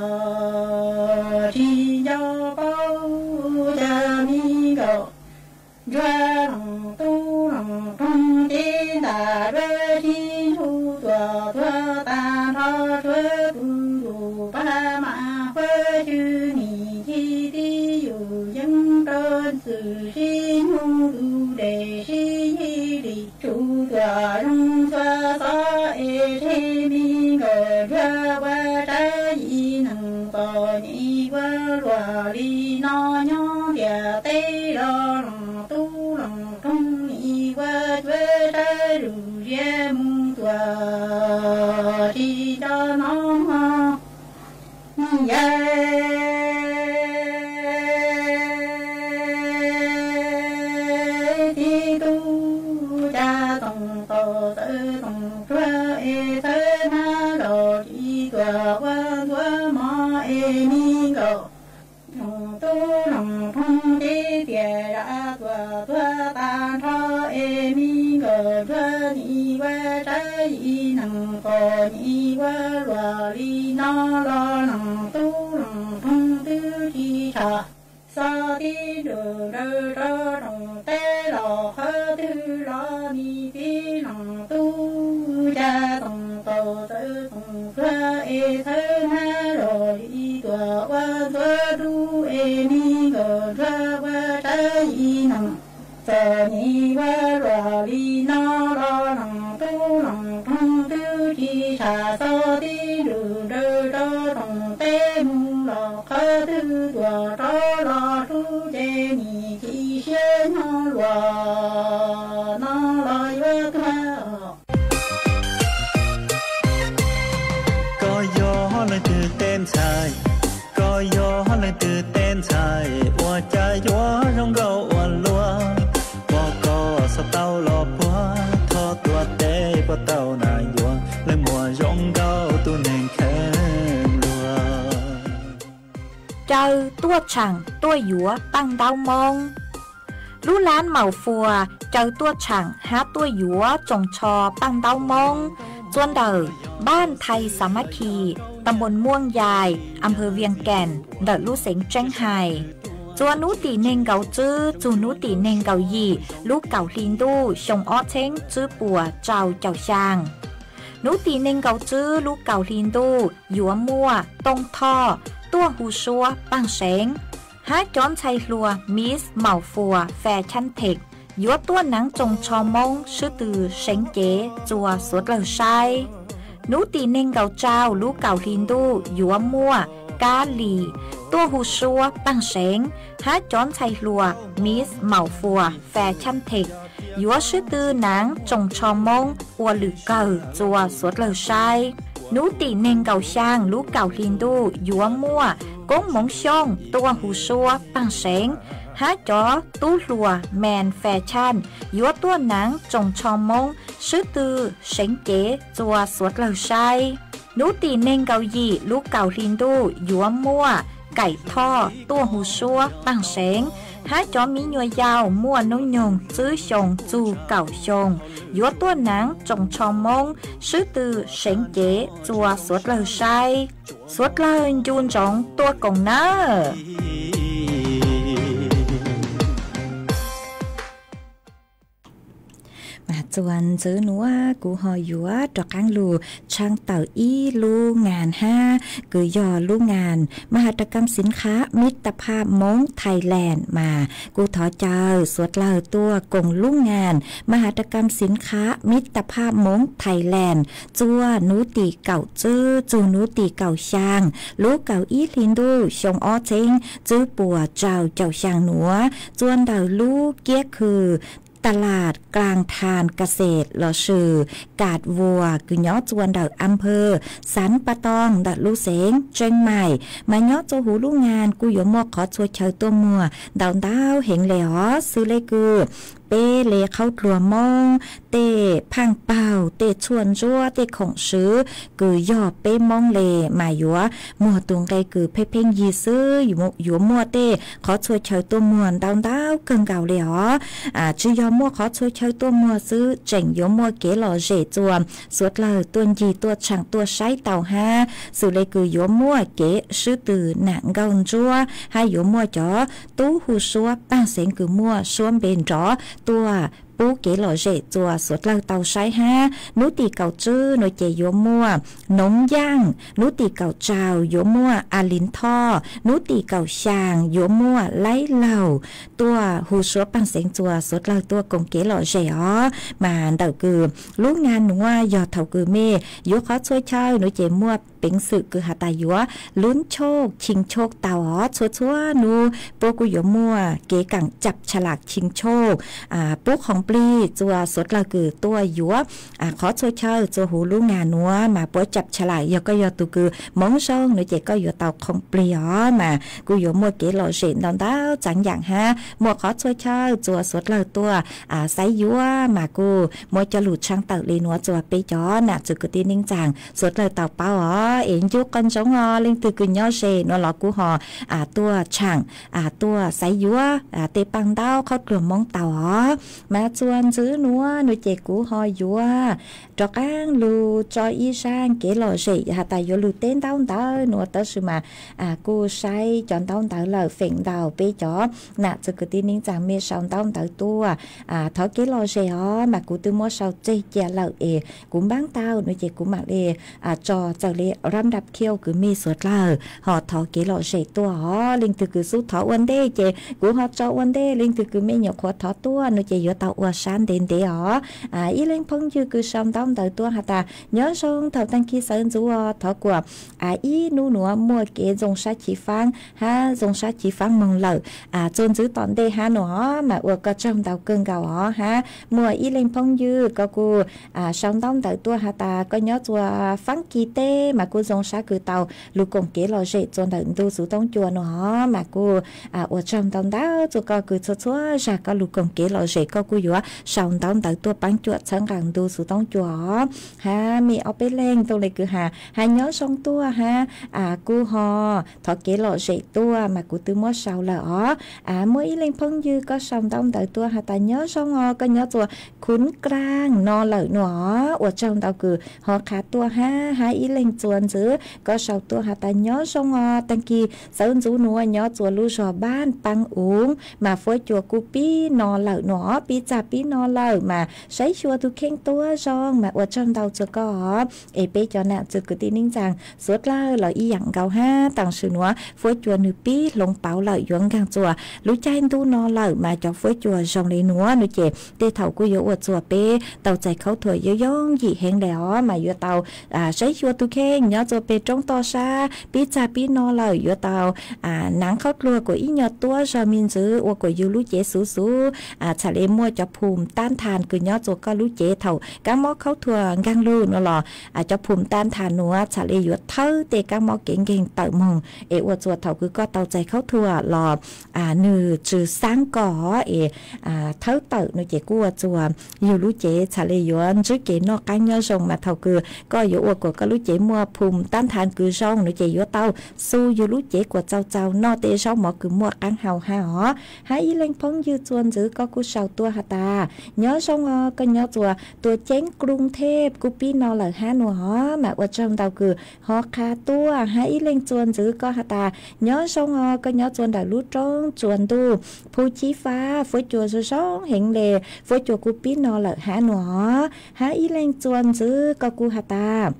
[SPEAKER 13] chi cho bao cha mi go ra nang tu nang trong chế ta ra chi hu tua tua ta ra chue tu ru ba ma phơ chư ni chi ti yu yang trơn sự si nhu tu đề si li chu tua rung xoa so e thế mi go ra wa trái y nang to ni wa lua li no nho dia tây lo nang tu nang trong ni wa chue trái ru ye mu tua chi cho nó ya ti tu cha tông to tự tông chua e thế na lo chi tua wa tua ma e mi go nong tu nong thong ti tie ra tua tua ta tho e mi go chua ni wa trái y nang ko ni wa lua li no lo nang tu nong thong tư chi cha sa ti du rơ rơ nong te lo hơ tư lo ni ti nong tu cha tông to tự tông chua e thơ ha lo li tua wa tua du e mi go chua wa trái y nang sa ni wa lua li no lo nang tu nong thong tư chi cha sa ti du rơ rơ nong te mu lo hơ tư tua cho lo tu che ni chi xie no lua no lo wa tua
[SPEAKER 14] có gió lên từ tên xài có gió lên từ tên xài qua trái gió trong gấu uốn lúa có sao tao lọ búa thọ tua tê bờ tàu na
[SPEAKER 3] chơi tua chẳng tua dúa băng đau mông lũ lán màu phùa chơi tua chẳng há tua dúa trồng trò băng đau mông chuan đờiบ้านไทยสามัคคีตำบลม่วงยายอำเภอเวียงแก่นเดอะลู่เสงแจ้งไห่จวนนูตีเนงเกาจื้อจูนูตีเนงเกายี่ลูกเก่าลินดูชงอ้อเช้งจื้อปัวเจ้าช่างนูตีเนงเกาจื้อลูกเก่าลินดูหยัวมั่วตงท่อตัวหูชัวปังเสงฮาจอนชัยลัวมิสเหมาฟัวแฟชั่นเทคยัวตัวหนังจงชอมงชื่อตือเสงเก๋จัวสวดเหล่าไซนูตีเนงเกาเจ้าลูกเก่าลินดูหยัวมั่วกาหลีตัวหูชัวปังเสงฮาจอนชัยลัวมิสเหมาฟัวแฟชั่นเทคยัวชื่อตือหนังจงชอมงอัวหรือเก่าจัวสวดเหล่าไซนูตีเนงเกาช่างลูกเก่าลินดูหยัวมั่วก้งหมงช่องตัวหูชัวปังเสงฮาจอตู้ลัวแมนแฟชั่นยัวตัวหนังจงชอมงชื่อตือเสงเก๋จัวสวดเหล่าไซนูตีเนงเกายี่ลูกเก่าลินดูหยัวมั่วไก่ท่อตัวหูชัวปังเสงฮาจอมีหน่วยยาวมั่วน้องยงซื้อชงจูเก่าชงยัวตัวหนังจงชอมงชื่อตือเสงเก๋จัวสวดเหล่าไซสวดเลยจูนจงตัวกงเนอมาจวนซื้อหนัวกูหอยยัวตรกังลูช่างเต่าอี้ลูงาน5คือยอลูงานมหกรรมสินค้ามิตรภาพมงไทยแลนด์มากูถอเจ้าสวดเล่าตัวกงลูงานมหกรรมสินค้ามิตรภาพมงไทยแลนด์จัวนูตีเก่าจื้อจูนูตีเก่าช่างลูกเก่าอี้ลินดูชงอ้อเชงจื้อปัวเจ้าช่างหนัวจวนเต่าลูกเกี้ยคือตลาดกลางทานเกษตรลอชื่อกาดวัวคือย่อจวนดาวอำเภอสันปะตองดัดลูเสงเชียงใหม่มาย่อโจหูลูกงานกูอยู่มอกขอช่วยเชยตัวมัวดาวเห็นเลยอ๋อซื้อเลยคือเป้เลเข้าครัวมองเต้พังเป่าเต้ชวนจั่วเต้ของซื้อคือย่อเป้มองเลมาอยู่มัวตุงไกคือเพ่งยีซื้ออยู่มัวเต้ขอช่วยเชยตัวมัวดาวเกินเก่าเลยอ๋อชื่อย่อมัวขอช่วยเชยตัวมัวซื้อเจ๋งอยู่มัวเก๋หล่อเจ๋จวมสวดเลยตัวยีตัวช่างตัวใช้เต่า5สื่อเลยคืออยู่มัวเก๋ซื้อตือหนังเกาจั่วให้อยู่มัวจ๋อตู้หูซัวป้าเสียงคือมัวซ้วมเป็นจ๋อตัวปูเก๋หล่อเจ๋จัวสวดเล่าเตาใช้นุตีเก่าจื้อหน่วยเจยมัวนงย่างนุตีเก่าเจ้าโยมัวอาลินท่อนุตีเก่าช่างโยมัวไล่เหล่าตัวหูชัวปังเสียงจัวสวดเล่าตัวกงเก๋หล่อเจ๋มาเต่าคือลูกงานหนูว่ายอดเท่าคือเมยกเขาช่วยเช่าหน่วยเจมัวเป็นสื่อคือหาตายัวลุ้นโชคชิงโชคเต่าชัวนูปูกุยมัวเก๋กังจับฉลากชิงโชคปูของปลีจัวสดเราคือตัวยัวขอช่วยเช่าจัวหูลูกงานนัวมาปวยจับฉลากยอก็ยอตุคือมองช่องหนูเจก็ยอเต่าของปลีมากูยมัวเก๋หล่อเฉนดอนดาวจังอย่างมัวขอช่วยเช่าจัวสดเราตัวไซยัวมากูมัวจะหลุดช่างเต่าลีนัวจัวไปจอน่ะจุกตีนิ่งจังสดเราเต่าเป้าเอ็นจุกันจงเล่งตือคือย่อเชนวหลอกูหอตัวช่างตัวไซยัวเตปังดาวเข้ากลุ่มมองเต่ามาจวนซื้อนัวหนูเจกูหอยัวจอกางลูจออีช่างเก๋หล่อเฉยหาแต่ยลูเต้นดาวนัวเตอร์สมากูใช้จอนดาวเลยเฝ่งดาวไปจอน่ะจะกตีนิ่งจังเมชาวดาวตัวท้อเก๋หล่อเฉยมากูตัวมัวชาวเจเจเหล่ากูบ้างเต้าหนูเจกูมาจอจากเลรำดับเขี้ยวคือมีสวดเลยหอท้อเก๋หล่อเฉยตัวลิงตือคือสู้ท้อวันเด้เจกูหอจอวันเด้ลิงตือคือไม่เหนียวขวดท้อตัวหนูเจยอเต้าว่าชันเด่นเดียวอีเล่งพงยืคือชมดาวตัวหาตาย้อนชงเท่าตั้งขี้เสินจัวท้อกว่าอีนูหนัวมัวเก๋จงชาจีฟังจงชาจีฟังมองเหล่จนซื้อตอนเดหนูมาอวดก็ชมดาวเกินเก่ามัวอีเล่งพงยืก็กูชมดาวตัวหาตาก็ย้อนจัวฟังกีเต้มากูจงชาคือเตาลูกกงเก๋หล่อเฉยจนถึงดูสูต้องจัว chùa nó mà cô ở trong tông đó cho có cứ xóa ra có lục công kế lo sẽ có cô yếu xong tông tới tua bắn chuột sáng gần tu sự tông chùa ha mi ở bên lên tôi lại cứ hà nhớ xong tua ha cô họ thọ kế lo sẽ tua mà cô từ mỗi sau là mỗi lên phong dư có xong tông tới tua hà ta nhớ xong có nhớ chùa khún cang no lợi nó ở trong tao cứ họ khá tua ha ý lên chuồn chứ có sau tua hà ta nhớ xong tăng kỳ sơn chú núa nhớ chùa lưu sò ban băng uống mà phối chùa cú pi no lợi nó pi chả pi no lợi mà sấy chùa tu khen tua xong mà ở trong tàu chưa có bé cho nạn chưa cứ tin ninh rằng suốt là ý dặn gạo ha tặng sự núa phối chùa nữ pi lồng bảo lợi dưỡng càng chùa lũ trai tu no lợi mà cho phối chùa dòng lấy núa nữ trẻ tê thầu của yếu ở chùa bé tàu chạy khẩu tuổi yếu giống gì hẹn đẻo mà yếu tàu sấy chùa tu khen nhớ chùa bé trong to xa pi chả pi no lợi yếu tàu nắng khóc lùa của ý nhớ tua rồi mình giữ ô của yếu lũ trẻ sú trả lấy mua cho phùm tan thàn cứ nhớ chùa có lũ trẻ thầu các món khẩu thừa ngang lưu nó lò cho phùm tan thàn nữa trả lấy yếu thơ để các món kiện tự mong ô chùa thầu cứ có tàu chạy khẩu thừa lò nừ trừ sáng có thơ tự nó trẻ của chùa nhiều lũ trẻ trả lấy yếu trước trẻ nó cái nhớ rồng mà thầu cứ có yếu ô của các lũ trẻ mua phùm tan thàn cứ rong nó trẻ yếu tàu su yếu lũ trẻ của cháu no tê sau mỏ cứ mua ăn hào ha hãy lên phong dư chuồn giữ có cú sầu tua hà ta nhớ xong có nhớ chùa tua chén Grung Thep cú pi no là ha nó mà ở trong tàu cứ họ khá tua hãy lên chuồn giữ có hà ta nhớ xong có nhớ chuồn đã lú trống chuồn tu phu chí phá phối chùa số sống hiện lề phối chùa cú pi no là ha nó hãy lên chuồn giữ có cú hà ta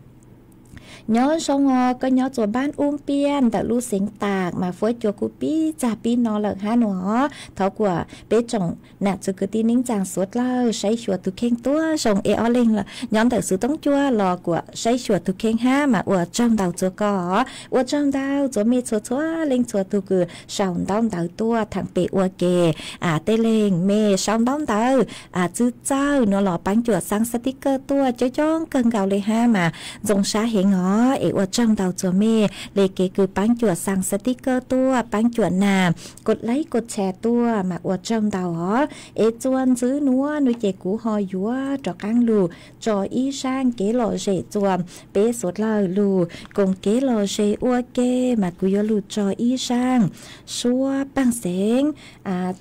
[SPEAKER 3] nhớ xong có nhớ chùa ban pian tại lu sinh tạc mà phối chùa cú pi chả pi nó là ha nó thọ của bé chồng nạt chùa cứ tin nín chàng suốt lao say chùa tu khen tua xong eo lên là nhóm tại sự tống chùa lò của say chùa tu khen ha mà ở trong đầu chùa có ở trong đầu chùa mê chùa lên chùa tu cứ sòng đong đầu tua thằng bé ở kề tê lên mê sòng đong đầu chữ trao nó lò bánh chùa sang sticker tua cho cần gạo lên ha mà dùng xá hiện ở trong tàu chùa mê để kể cứ bánh chùa sang sticker tua bánh chùa nà cột lấy cột chè tua mà ở trong tàu chuan giữ núa nuôi chè cú hò dúa cho căng lù cho y sang kế lò rễ chùa bé sốt lò lù cùng kế lò rễ ua kê mà cú yo lù cho y sang xua băng sáng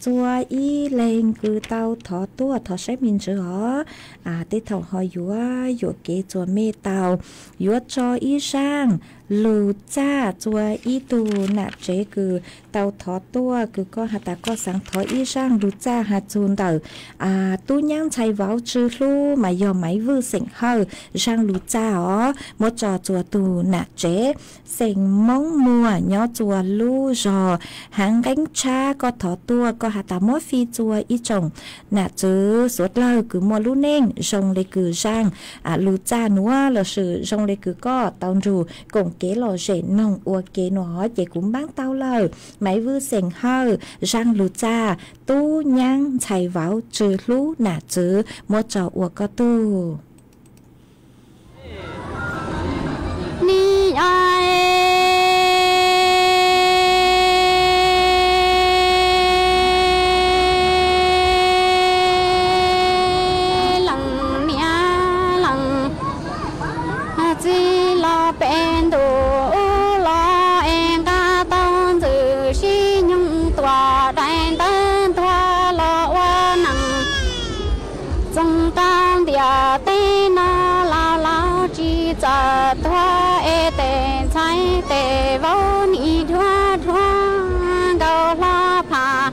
[SPEAKER 3] chùa y lên cứ tàu thọ tua thọ xếp mình chữ tê thầu hò dúa dúa kế chùa mê tàu dúa cho y sang lù cha chùa y tu nạp chế cứ tàu thọ tua cứ có hạt ta có sáng thọ y sang lù cha hạt chun tàu tu nhang chạy vào chữ lu mà do máy vư sỉnh hờ sang lù cha một trò chùa tu nạp chế sỉnh mong mùa nhỏ chùa lu rò hàng cánh cha có thọ tua có hạt ta mót phi chùa y chồng nạp chứ suốt lời cứ mua lu nên rong lấy cứ sang lù cha nữa là sự rong lấy cứ có tàu rù cùng kế lò rễ nông ua kế nó chỉ cũng bán tao lời máy vư sỉnh hờ sang lù cha tu nhang chạy vào chữ lú nà chữ một trò ua có tu
[SPEAKER 1] ni ai lăng nia lăng chỉ lo bên đồ lo em ca tông chữ si nhung tòa đại tân tòa lo wa nằng trong tam địa tê na la la chi cha tòa e tê chai tê vô ni thua thua gao la pha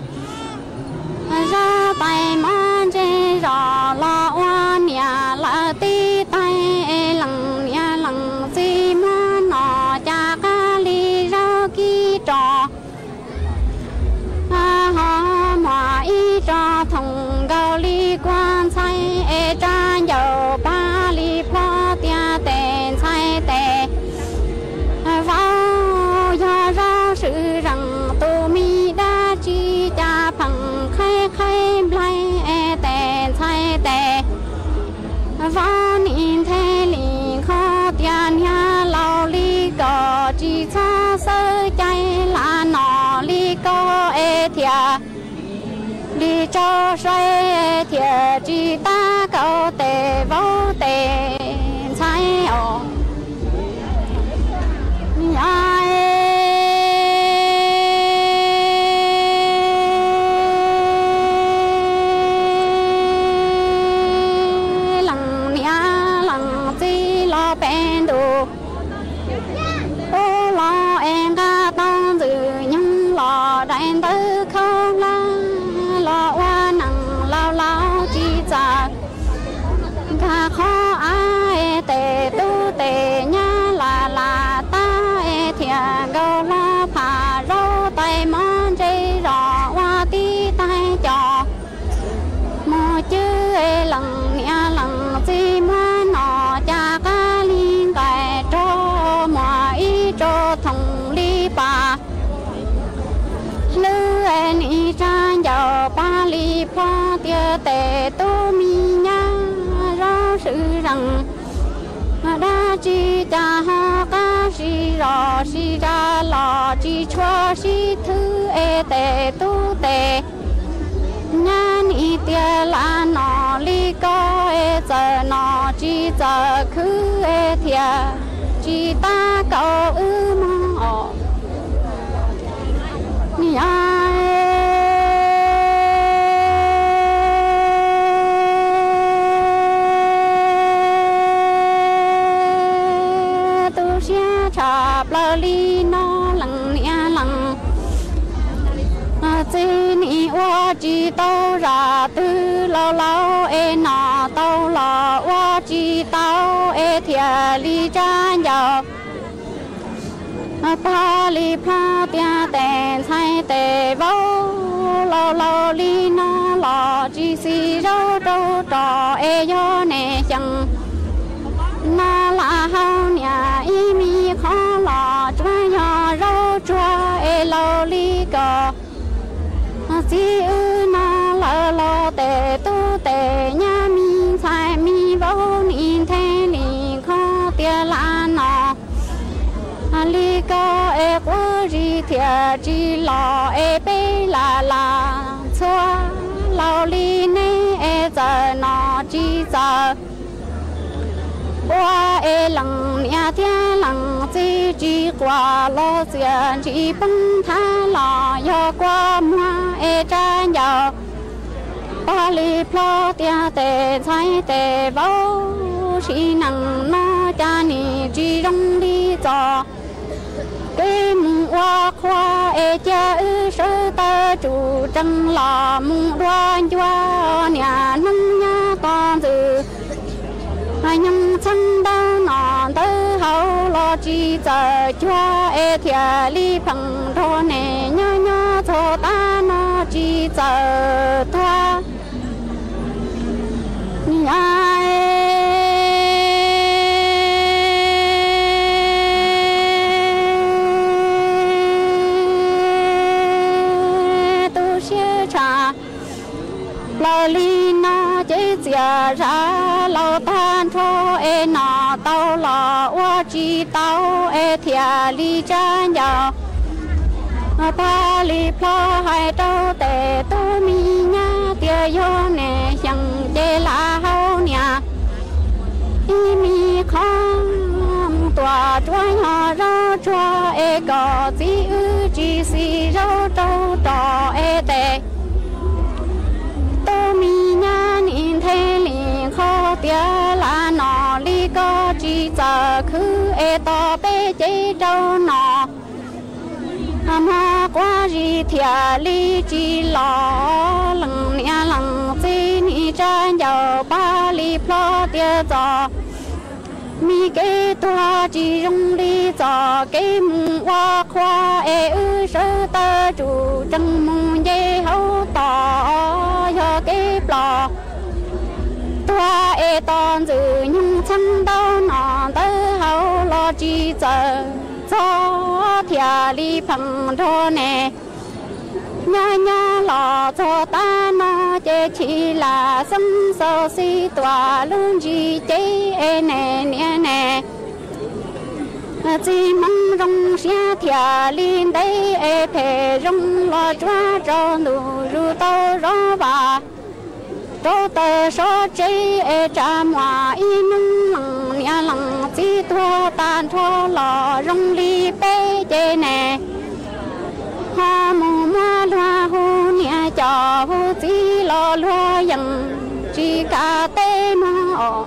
[SPEAKER 1] ra tay man chê ra la wa nia la ti tay e lăng nia lăng si ma no cha ka li ra ki trò ha ma y trò thong gao li quan sai e cha dầu ba li pha tia tê sai tê vào ya ra sự rằng tu mi đa chi cha phẳng khai khai blai e tê sai tê vào nín thế li khó tiền ya lao li có chi cha sơ chạy là nó thiệt đi cho say thiệt chỉ ta cầu tề vô tề sai ở khó ai tề tu tề nhá là ta thiệt gâu la phà rô tay món dây rò hoa tí tay trò mò chữ lần nia lần gì mà nọ cha cá liên cài trô mò ý trô thùng ly bà lư en y chan dầu ba ly pho tia tề tu mi nhá sự rằng đã chỉ ta ha ca si rò si ra lò chỉ cho si thứ e tề tu tề nhan y tia la nọ li co e giờ nọ chỉ giờ cứ e thia chỉ ta cầu ư mò lơ li nó lằng nia lằng chỉ ni wa chỉ tao ra từ lâu lâu e nọ tao lo wa chỉ tao e thia li cha giàu pa li pa tia tè sai tè vô lâu lâu li nó lo chỉ si rau rau trò e yo nè chẳng na la hao nhà y mi khó lò cho nhỏ rau chua e lâu li cò chỉ ư na lơ lo tè tu tè nhà mi sai mi vô ni thế ni khó tia la nọ li cò e quá gì thiệt chỉ lò e bê la chua lâu li nè e giờ nọ chỉ giờ qua e lằng nhà thiên lằng chỉ qua lo tiền chỉ bưng tha lò yo qua mua e cha giàu ba li plo tia tề sai tề vô chỉ năng nó cha ni chỉ rong đi cho cái mùng hoa khoa e cha ư sơ ta chủ trăng lò mùng đoan choa nhà nông nhà con từ nhung chân đau nọ tới hậu lo chỉ giờ cho e thia li phẳng thô nè nhớ nhớ cho ta nó chỉ giờ thoa tu xia trà lo li nó chỉ giờ ra lo tan cho e nọ tao lo wa chỉ tao e thia li cha giàu ba li plo hai tao tề tu mi nhá tia yo nè chẳng để la hao nhà y mi không tòa cho nhỏ rau cho e có gì ư chỉ si rau trâu trò e tề tu mi nhá nhìn thế liền khó tia la nọ li có chỉ giờ cứ e to bé chế trâu nọ mà qua gì thia li chỉ lo lằng nia lằng chỉ ni cha giàu ba li plo tia giò mi cái tua chỉ rong li giò cái mùng hoa khoa e ư sơ ta chủ trăng mùng dê hậu tỏ yo cái plo tua e ton dự nhung chân đau nọ tới hậu lo chỉ giờ cho thia li phẳng thô nè nha nha lò cho ta nó chế chỉ là sâm sâu si tòa luôn gì chế e nè nè nè chỉ mong rong xe thia linh đây thể rong lo choa cho nụ ru tao rõ và cho tờ số chế trả hòa in lăng nhà lăng chỉ thua tan thua lò rong ly bê chế nè hoa mù ma loa hu nhà cho hu chỉ lo loa yang chỉ cả tê mò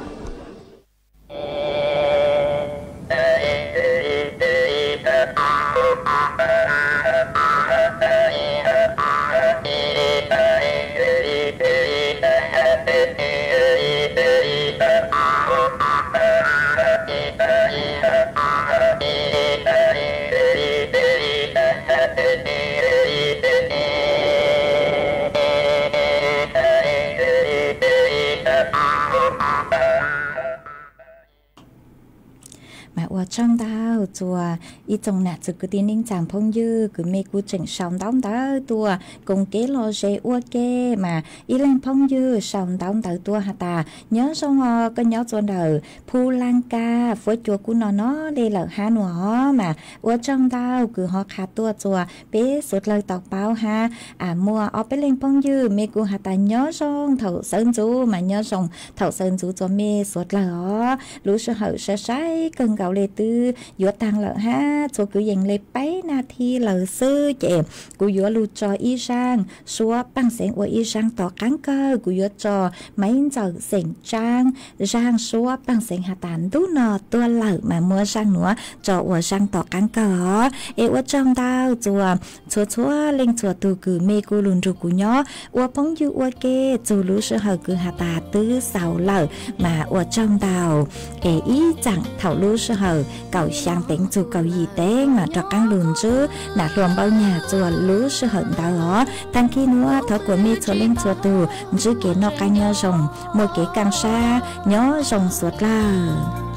[SPEAKER 3] trong đào chùa ý trong nạt sự cứ tin ninh chẳng phong dư cứ mê cú chỉnh sòng đóng đào tua cùng kế lo dễ ua kê mà ý lên phong dư sòng đóng đào tua hà ta nhớ xong ho có nhớ cho đời phu lang ca phối chùa cú nó đây là hà nọ mà ua trong đào cứ họ khá tua chùa bé sụt lời tọc bao ha mua ở bên lên phong dư mê cú hà ta nhớ xong thầu sơn chú mà nhớ xong thầu sơn chú cho mê sụt lời lũ sự hậu sẽ sai cần gạo lê tư giữa tăng lợi ha số cứ dành lê bấy na thi lời sư trẻ của giữa lưu cho y sang xóa bằng sáng của y sang tỏ cán cơ của giữa cho mấy giờ sáng trang sang xóa bằng sáng hạ tán đú nọ tua lợi mà mua sang nữa cho của sang tỏ cán cơ ê ở trong tao chùa chúa chúa lên chùa từ cứ mê cô lùn rù của nhó ở bóng dư ở kê dù lũ sư hờ cứ hạ tà tứ sáu lợi mà ở trong tao ê ý chẳng thảo lũ sư hờ cầu sang tính dù cầu gì tế mà cho cán lùn chứ nạt rùm bao nhà chùa lũ sư hận tao đó tăng khi nữa thảo của mê chùa lên chùa tù chứ kế nó canh nhớ rồng một kế càng xa nhớ rồng suốt là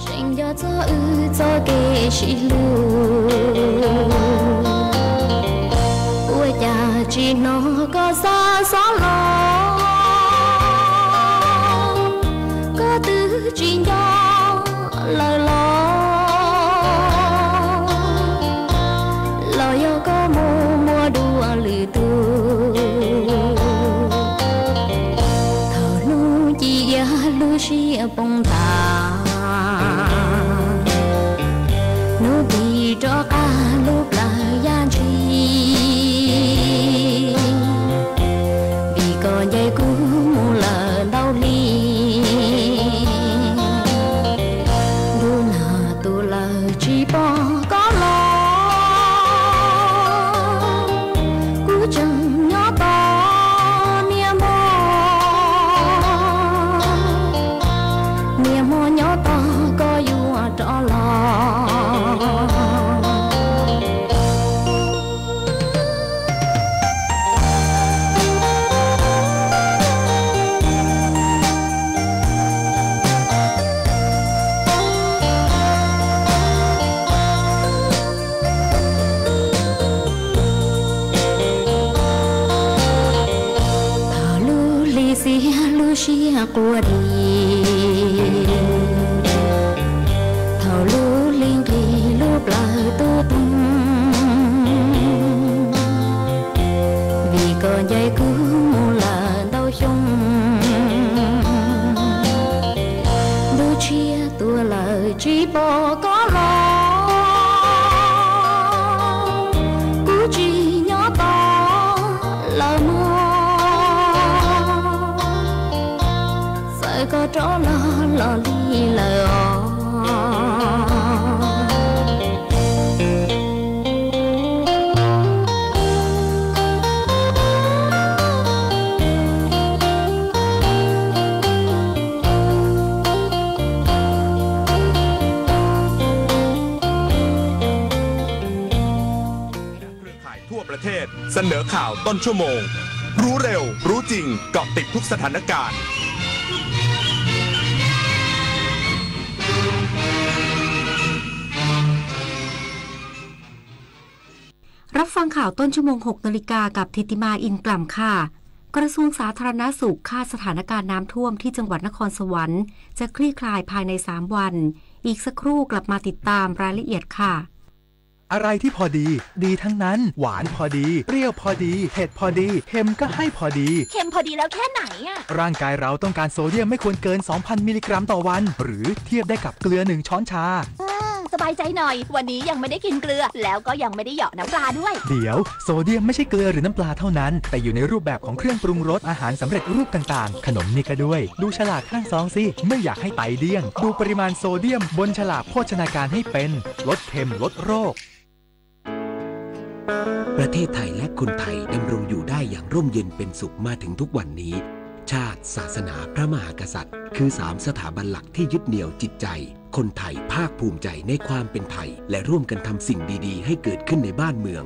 [SPEAKER 1] tranh cho cho kế chỉ lù ôi cha chỉ nó có xa xó lo có tư chỉ nhau lời lo lời có mua đùa lì tu thở nu chỉ lu xia bông thà nu bị cho cả lúc là gian chi vì còn dây cũ mua là đau ly đu là tu là chỉ bỏ có lo cú chẳng nhớ to niềm mơ nhớ to có yêu trọ lo xia qua đi thầu lú liên thì lúc lại tu tung vì còn dây cứ mua là đau chung đôi chia tua lời chỉ bỏ có lo cứ chỉ nhớ to lời mưa có tró lo ly lời
[SPEAKER 15] ทั่วประเทศเสนอข่าวต้นชั่วโมงรู้เร็วรู้จริงเกาะติดทุกสถานการณ์
[SPEAKER 4] รับฟังข่าวต้นชั่วโมง 6 นาฬิกากับธิติมาอินกล่ำค่ะกระทรวงสาธารณสุขคาดสถานการณ์น้ำท่วมที่จังหวัดนครสวรรค์จะคลี่คลายภายใน3วัน อีกสักครู่กลับมาติดตามรายละเอียดค่ะ
[SPEAKER 16] อะไรที่พอดีดีทั้งนั้นหวานพอดีเปรี้ยวพอดีเผ็ดพอดีเค็มก็ให้พอดี
[SPEAKER 17] เค็มพอดีแล้วแค่ไหนอะ
[SPEAKER 16] ร่างกายเราต้องการโซเดียมไม่ควรเกิน 2,000 มิลลิกรัมต่อวันหรือเทียบได้กับเกลือ1ช้อนชา
[SPEAKER 17] สบายใจหน่อยวันนี้ยังไม่ได้กินเกลือแล้วก็ยังไม่ได้เหยาะน้ำปลาด้วย
[SPEAKER 16] เดี๋ยวโซเดียมไม่ใช่เกลือหรือน้ำปลาเท่านั้นแต่อยู่ในรูปแบบของเครื่องปรุงรสอาหารสำเร็จรูปต่างๆขนมนี่ก็ด้วยดูฉลากข้างซองสิไม่อยากให้ไตเดี้ยงดูปริมาณโซเดียมบนฉลากโภชนาการให้เป็นลดเค็มลดโรค
[SPEAKER 18] ประเทศไทยและคนไทยดำรงอยู่ได้อย่างร่มเย็นเป็นสุขมาถึงทุกวันนี้ชาติศาสนาพระมหากษัตริย์คือ3สถาบันหลักที่ยึดเหนี่ยวจิตใจคนไทยภาคภูมิใจในความเป็นไทยและร่วมกันทำสิ่งดีๆให้เกิดขึ้นในบ้านเมือง